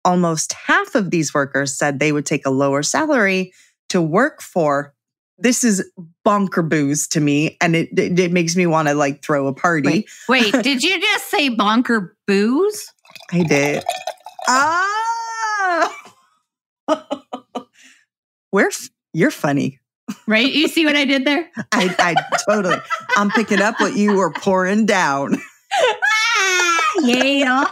Speaker 2: almost half of these workers said they would take a lower salary to work for. This is bonker booze to me, and it makes me want to throw a party.
Speaker 1: Wait, did you just say bonker booze?
Speaker 2: I did. You're funny.
Speaker 1: Right? You see what I did there?
Speaker 2: I totally. I'm picking up what you were pouring down.
Speaker 1: Yeah.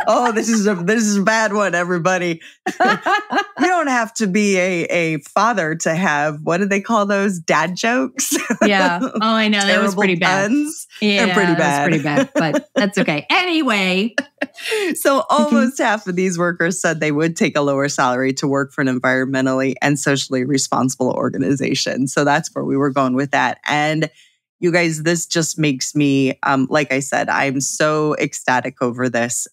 Speaker 2: Oh, this is a bad one, everybody. You don't have to be a father to have, what do they call those, dad jokes?
Speaker 1: Yeah. Oh, I know. That was pretty bad.
Speaker 2: Puns.
Speaker 1: Yeah,
Speaker 2: they're pretty bad.
Speaker 1: That was pretty bad, but that's okay. Anyway.
Speaker 2: So almost half of these workers said they would take a lower salary to work for an environmentally and socially responsible organization. So that's where we were going with that. And you guys, this just makes me, like I said, I'm so ecstatic over this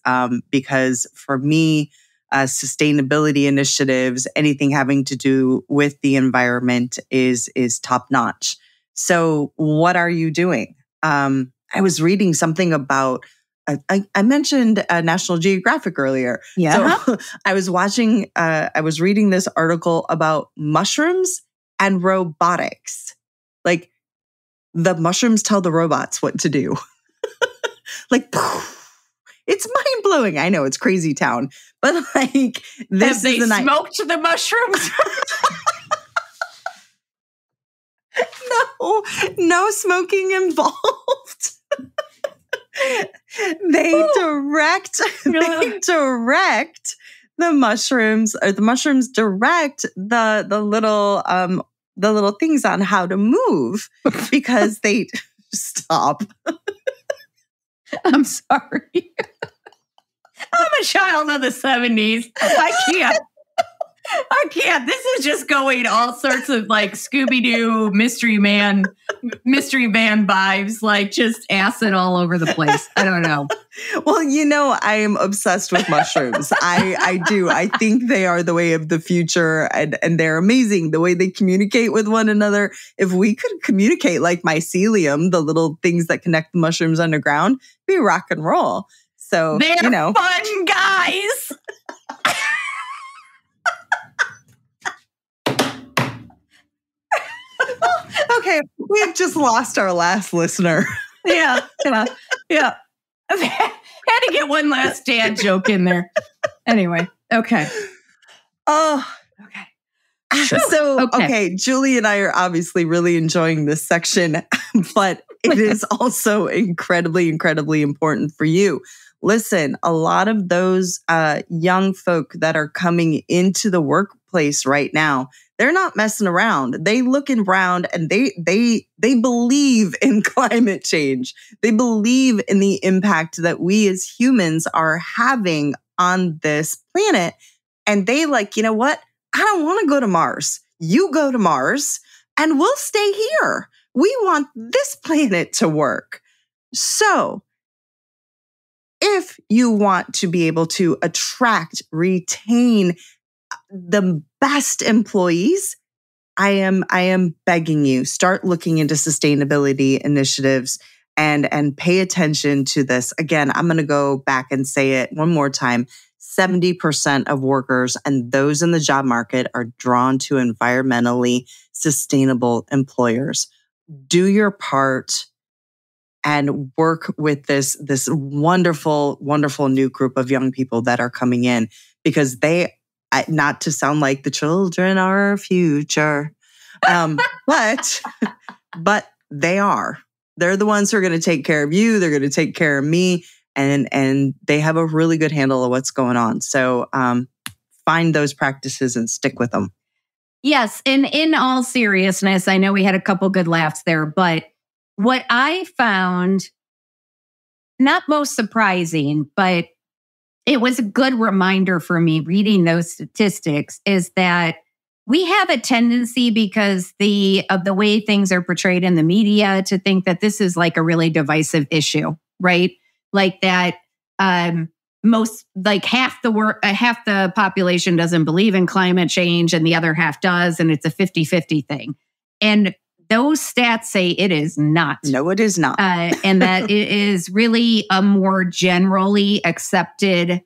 Speaker 2: because for me, sustainability initiatives, anything having to do with the environment is top notch. So what are you doing? I was reading something about, I mentioned National Geographic earlier.
Speaker 1: Yeah.
Speaker 2: So I was reading this article about mushrooms and robotics. Like, the mushrooms tell the robots what to do. It's mind blowing. I know it's crazy town, but this
Speaker 1: Have they smoked the mushrooms?
Speaker 2: No smoking involved. They direct the mushrooms, or the mushrooms direct the little things on how to move because they stop.
Speaker 1: I'm sorry. I'm a child of the 70s. I can't. This is just going all sorts of Scooby-Doo mystery van vibes, just acid all over the place. I don't know.
Speaker 2: Well, I am obsessed with mushrooms. I do. I think they are the way of the future, and they're amazing. The way they communicate with one another. If we could communicate like mycelium, the little things that connect the mushrooms underground, it'd be rock and roll. So,
Speaker 1: they're fun guys.
Speaker 2: Okay, we have just lost our last listener.
Speaker 1: Yeah. I had to get one last dad joke in there. Anyway, okay.
Speaker 2: Oh, okay. So, okay, Julie and I are obviously really enjoying this section, but it is also incredibly, incredibly important for you. Listen, a lot of those young folk that are coming into the workplace right now, they're not messing around. They look around and they believe in climate change. They believe in the impact that we as humans are having on this planet. And they you know what? I don't want to go to Mars. You go to Mars and we'll stay here. We want this planet to work. So if you want to be able to attract, retain the best employees, I am begging you, start looking into sustainability initiatives and pay attention to this. Again, I'm going to go back and say it one more time. 70% of workers and those in the job market are drawn to environmentally sustainable employers. Do your part and work with this wonderful, wonderful new group of young people that are coming in, because they, not to sound like the children are our future, but they are. They're the ones who are going to take care of you. They're going to take care of me, and they have a really good handle of what's going on. So find those practices and stick with them.
Speaker 1: Yes. And in all seriousness, I know we had a couple good laughs there, but what I found not most surprising, but it was a good reminder for me reading those statistics is that we have a tendency because of the way things are portrayed in the media to think that this is like a really divisive issue, right? Like that half the population doesn't believe in climate change and the other half does, and it's a 50-50 thing. And those stats say it is not.
Speaker 2: No, it is not.
Speaker 1: And that it is really a more generally accepted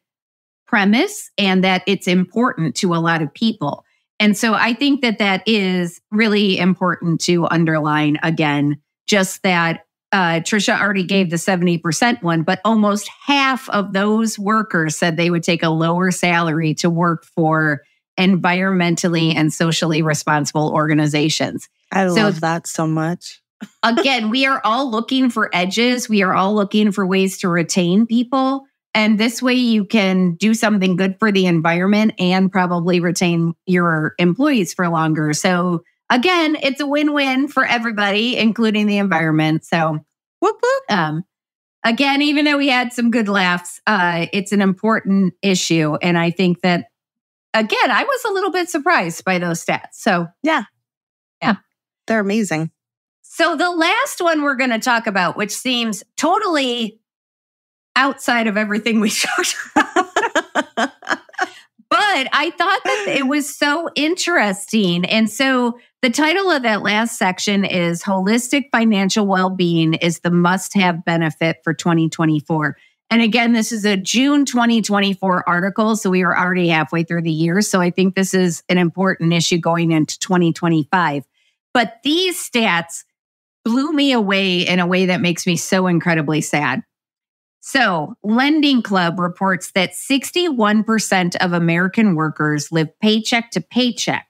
Speaker 1: premise and that it's important to a lot of people. And so I think that is really important to underline again, just that Trisha already gave the 70% one, but almost half of those workers said they would take a lower salary to work for environmentally and socially responsible organizations.
Speaker 2: I love that so much.
Speaker 1: Again, we are all looking for edges. We are all looking for ways to retain people. And this way you can do something good for the environment and probably retain your employees for longer. So again, it's a win-win for everybody, including the environment. So
Speaker 2: whoop, whoop.
Speaker 1: Again, even though we had some good laughs, it's an important issue. And I think that, again, I was a little bit surprised by those stats. So
Speaker 2: yeah. They're amazing.
Speaker 1: So the last one we're going to talk about, which seems totally outside of everything we talked about. But I thought that it was so interesting. And so the title of that last section is Holistic Financial Wellbeing is the Must-Have Benefit for 2024. And again, this is a June 2024 article. So we are already halfway through the year. So I think this is an important issue going into 2025. But these stats blew me away in a way that makes me so incredibly sad. So, Lending Club reports that 61% of American workers live paycheck to paycheck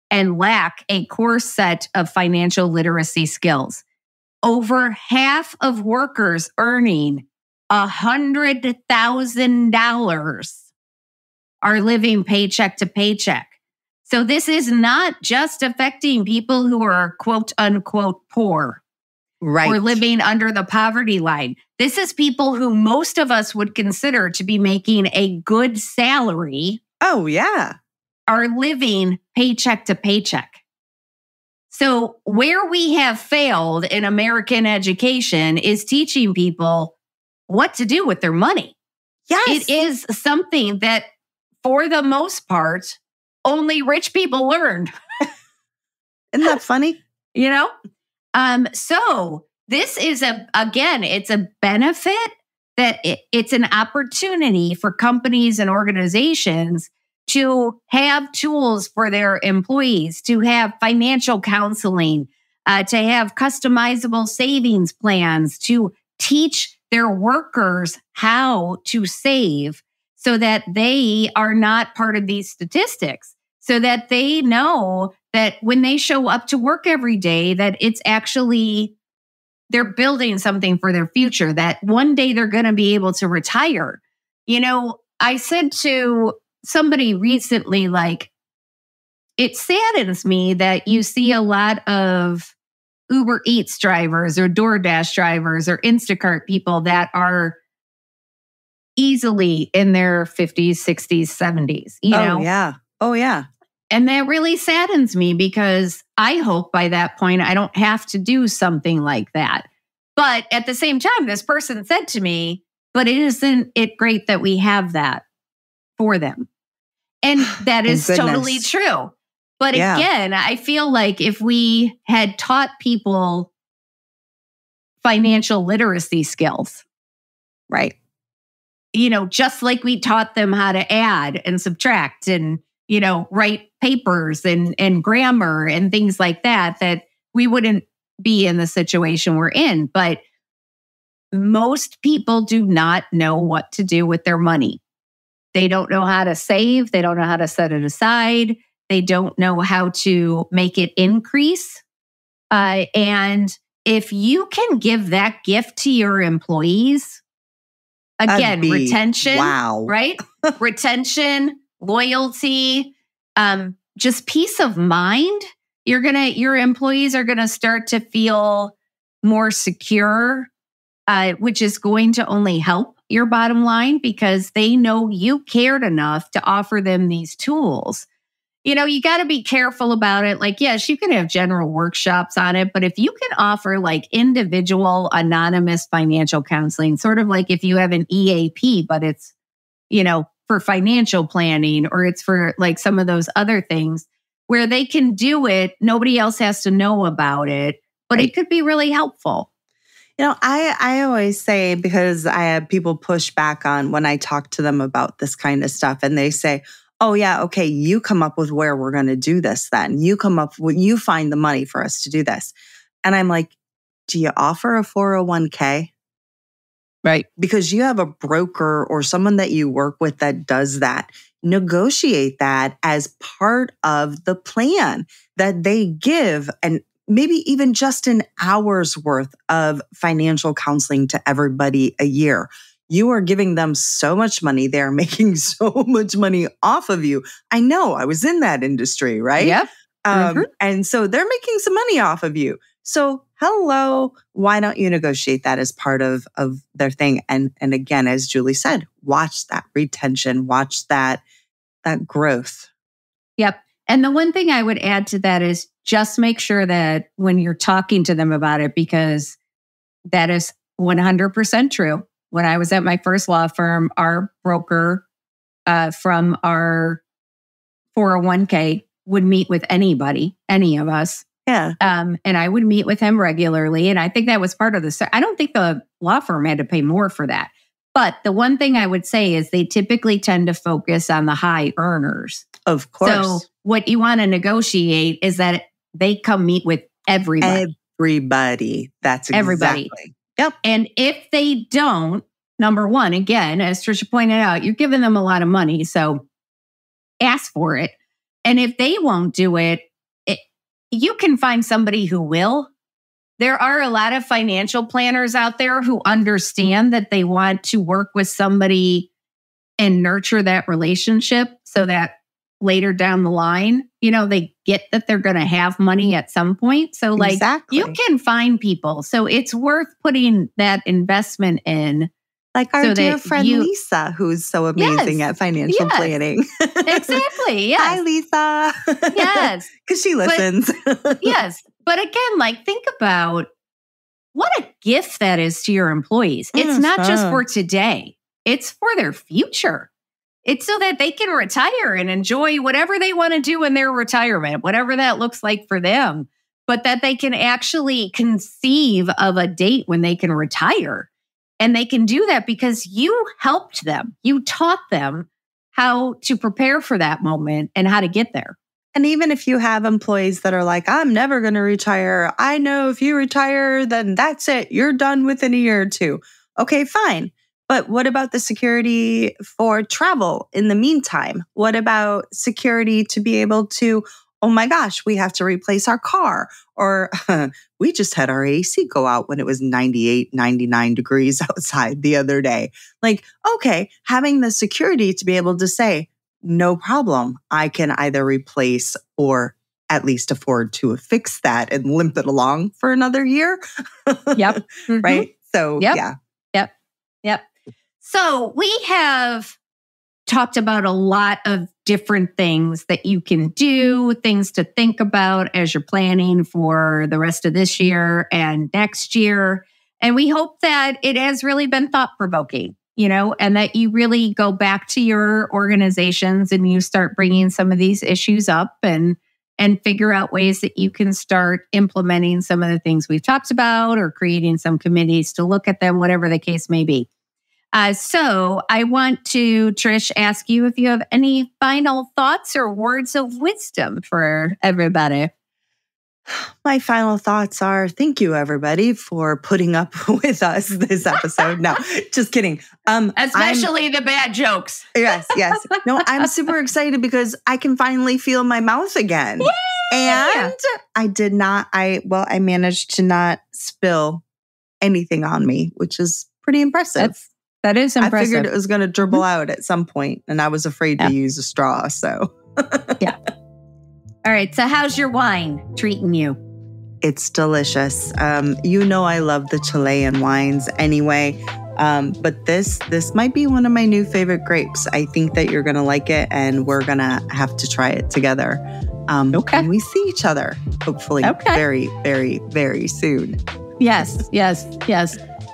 Speaker 1: and lack a core set of financial literacy skills. Over half of workers earning $100,000 are living paycheck to paycheck. So, this is not just affecting people who are quote unquote poor.
Speaker 2: Right.
Speaker 1: Or living under the poverty line. This is people who most of us would consider to be making a good salary.
Speaker 2: Oh, yeah.
Speaker 1: Are living paycheck to paycheck. So where we have failed in American education is teaching people what to do with their money.
Speaker 2: Yes.
Speaker 1: It is something that, for the most part, only rich people learned.
Speaker 2: Isn't that funny?
Speaker 1: You know? So this is it's a benefit that it's an opportunity for companies and organizations to have tools for their employees, to have financial counseling, to have customizable savings plans, to teach their workers how to save so that they are not part of these statistics, so that they know that when they show up to work every day, that it's actually, they're building something for their future, that one day they're going to be able to retire. You know, I said to somebody recently, like, it saddens me that you see a lot of Uber Eats drivers or DoorDash drivers or Instacart people that are easily in their 50s, 60s, 70s, you know?
Speaker 2: Yeah. Oh, yeah.
Speaker 1: And that really saddens me because I hope by that point I don't have to do something like that. But at the same time, this person said to me, but isn't it great that we have that for them? And that is totally true. But again, I feel like if we had taught people financial literacy skills, right? You know, just like we taught them how to add and subtract and, you know, write papers and grammar and things like that, that we wouldn't be in the situation we're in. But most people do not know what to do with their money. They don't know how to save. They don't know how to set it aside. They don't know how to make it increase. And if you can give that gift to your employees, again, retention,
Speaker 2: wow,
Speaker 1: right? Retention, loyalty, just peace of mind. Your employees are gonna start to feel more secure, which is going to only help your bottom line because they know you cared enough to offer them these tools. You got to be careful about it. Like, yes, you can have general workshops on it, but if you can offer like individual anonymous financial counseling, sort of like if you have an EAP, but it's, for financial planning, or it's for like some of those other things where they can do it, nobody else has to know about it, but it could be really helpful.
Speaker 2: I always say, because I have people push back on when I talk to them about this kind of stuff, and they say, oh yeah, okay, you come up with where we're going to do this then. You find the money for us to do this. And I'm like, do you offer a 401k?
Speaker 1: Right.
Speaker 2: Because you have a broker or someone that you work with that does that. Negotiate that as part of the plan that they give, and maybe even just an hour's worth of financial counseling to everybody a year. You are giving them so much money. They're making so much money off of you. I know, I was in that industry, right?
Speaker 1: Yep.
Speaker 2: And so they're making some money off of you. So hello, why don't you negotiate that as part of their thing? And again, as Julie said, watch that retention, watch that growth.
Speaker 1: Yep. And the one thing I would add to that is just make sure that when you're talking to them about it, because that is 100% true. When I was at my first law firm, our broker from our 401k would meet with anybody, any of us.
Speaker 2: Yeah.
Speaker 1: And I would meet with him regularly. And I think that was part of I don't think the law firm had to pay more for that. But the one thing I would say is they typically tend to focus on the high earners.
Speaker 2: Of course.
Speaker 1: So what you want to negotiate is that they come meet with everybody.
Speaker 2: Everybody. That's
Speaker 1: everybody.
Speaker 2: Exactly. Yep.
Speaker 1: And if they don't, number one, again, as Trisha pointed out, you're giving them a lot of money. So ask for it. And if they won't do it, you can find somebody who will. There are a lot of financial planners out there who understand that they want to work with somebody and nurture that relationship so that later down the line, they get that they're going to have money at some point. So
Speaker 2: exactly.
Speaker 1: You can find people. So it's worth putting that investment in.
Speaker 2: Like our dear friend Lisa, who's so amazing at financial planning.
Speaker 1: Exactly. Yes.
Speaker 2: Hi, Lisa.
Speaker 1: Yes.
Speaker 2: Because she listens.
Speaker 1: Yes. But again, think about what a gift that is to your employees. It's not just for today. It's for their future. It's so that they can retire and enjoy whatever they want to do in their retirement, whatever that looks like for them, but that they can actually conceive of a date when they can retire. And they can do that because you helped them. You taught them how to prepare for that moment and how to get there.
Speaker 2: And even if you have employees that are like, I'm never going to retire. I know if you retire, then that's it. You're done within a year or two. Okay, fine. But what about the security for travel in the meantime? What about security to be able to, oh my gosh, we have to replace our car, or we just had our AC go out when it was 98, 99 degrees outside the other day. Okay, having the security to be able to say, no problem, I can either replace or at least afford to fix that and limp it along for another year.
Speaker 1: Yep. Mm-hmm.
Speaker 2: Right? So, yeah.
Speaker 1: Yep. So we have talked about a lot of different things that you can do, things to think about as you're planning for the rest of this year and next year. And we hope that it has really been thought-provoking, and that you really go back to your organizations and you start bringing some of these issues up and figure out ways that you can start implementing some of the things we've talked about, or creating some committees to look at them, whatever the case may be. So I want to, Trish, ask you if you have any final thoughts or words of wisdom for everybody.
Speaker 2: My final thoughts are, thank you, everybody, for putting up with us this episode. No, just kidding.
Speaker 1: Especially the bad jokes.
Speaker 2: Yes. No, I'm super excited because I can finally feel my mouth again.
Speaker 1: Yay!
Speaker 2: And I managed to not spill anything on me, which is pretty impressive.
Speaker 1: That is impressive.
Speaker 2: I figured it was going to dribble out at some point, and I was afraid to use a straw. So,
Speaker 1: yeah. All right. So, how's your wine treating you?
Speaker 2: It's delicious. You know, I love the Chilean wines anyway. But this might be one of my new favorite grapes. I think that you're going to like it, and we're going to have to try it together. When we see each other, hopefully very, very, very soon.
Speaker 1: Yes.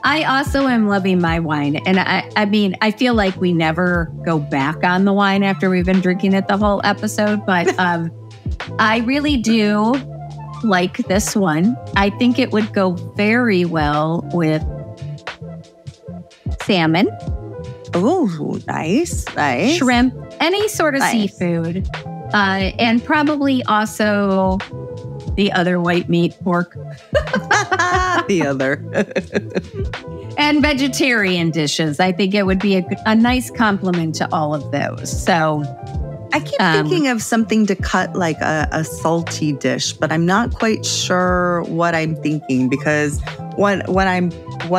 Speaker 1: I also am loving my wine. And I mean, I feel like we never go back on the wine after we've been drinking it the whole episode. But I really do like this one. I think it would go very well with salmon.
Speaker 2: Oh, nice.
Speaker 1: Shrimp, any sort of seafood. And probably also the other white meat, pork.
Speaker 2: The other.
Speaker 1: And vegetarian dishes. I think it would be a nice complement to all of those. So
Speaker 2: I keep thinking of something to cut like a salty dish, but I'm not quite sure what I'm thinking, because what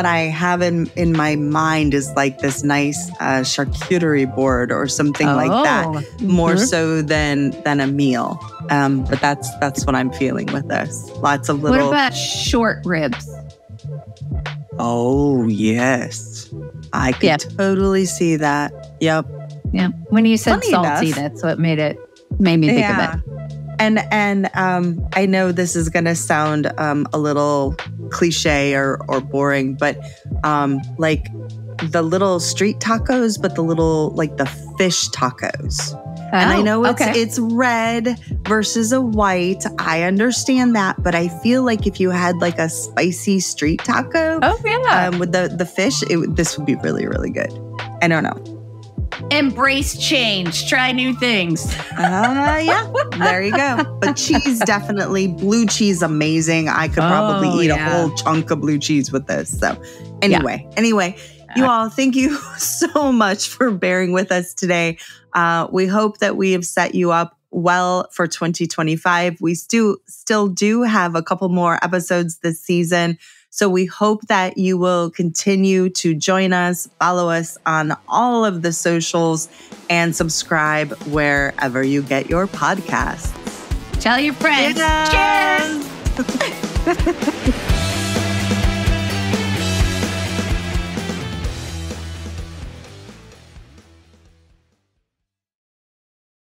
Speaker 2: I have in my mind is like this nice charcuterie board or something like that, more so than a meal. But that's what I'm feeling with this. Lots of little.
Speaker 1: What about short ribs?
Speaker 2: Oh yes, I could totally see that. Yep.
Speaker 1: Yeah. When you said
Speaker 2: Funny
Speaker 1: salty,
Speaker 2: enough,
Speaker 1: that's what made me think of it.
Speaker 2: And I know this is going to sound a little cliche or boring, but like the little street tacos, but the little like the fish tacos. And I know it's red versus a white. I understand that, but I feel like if you had like a spicy street taco, with the fish, this would be really, really good. I don't know.
Speaker 1: Embrace change. Try new things.
Speaker 2: Yeah, there you go. But cheese, definitely. Blue cheese, amazing. I could probably eat a whole chunk of blue cheese with this. So anyway, you all, thank you so much for bearing with us today. We hope that we have set you up well for 2025. We still do have a couple more episodes this season. So we hope that you will continue to join us, follow us on all of the socials, and subscribe wherever you get your podcasts.
Speaker 1: Tell your friends.
Speaker 2: Cheers!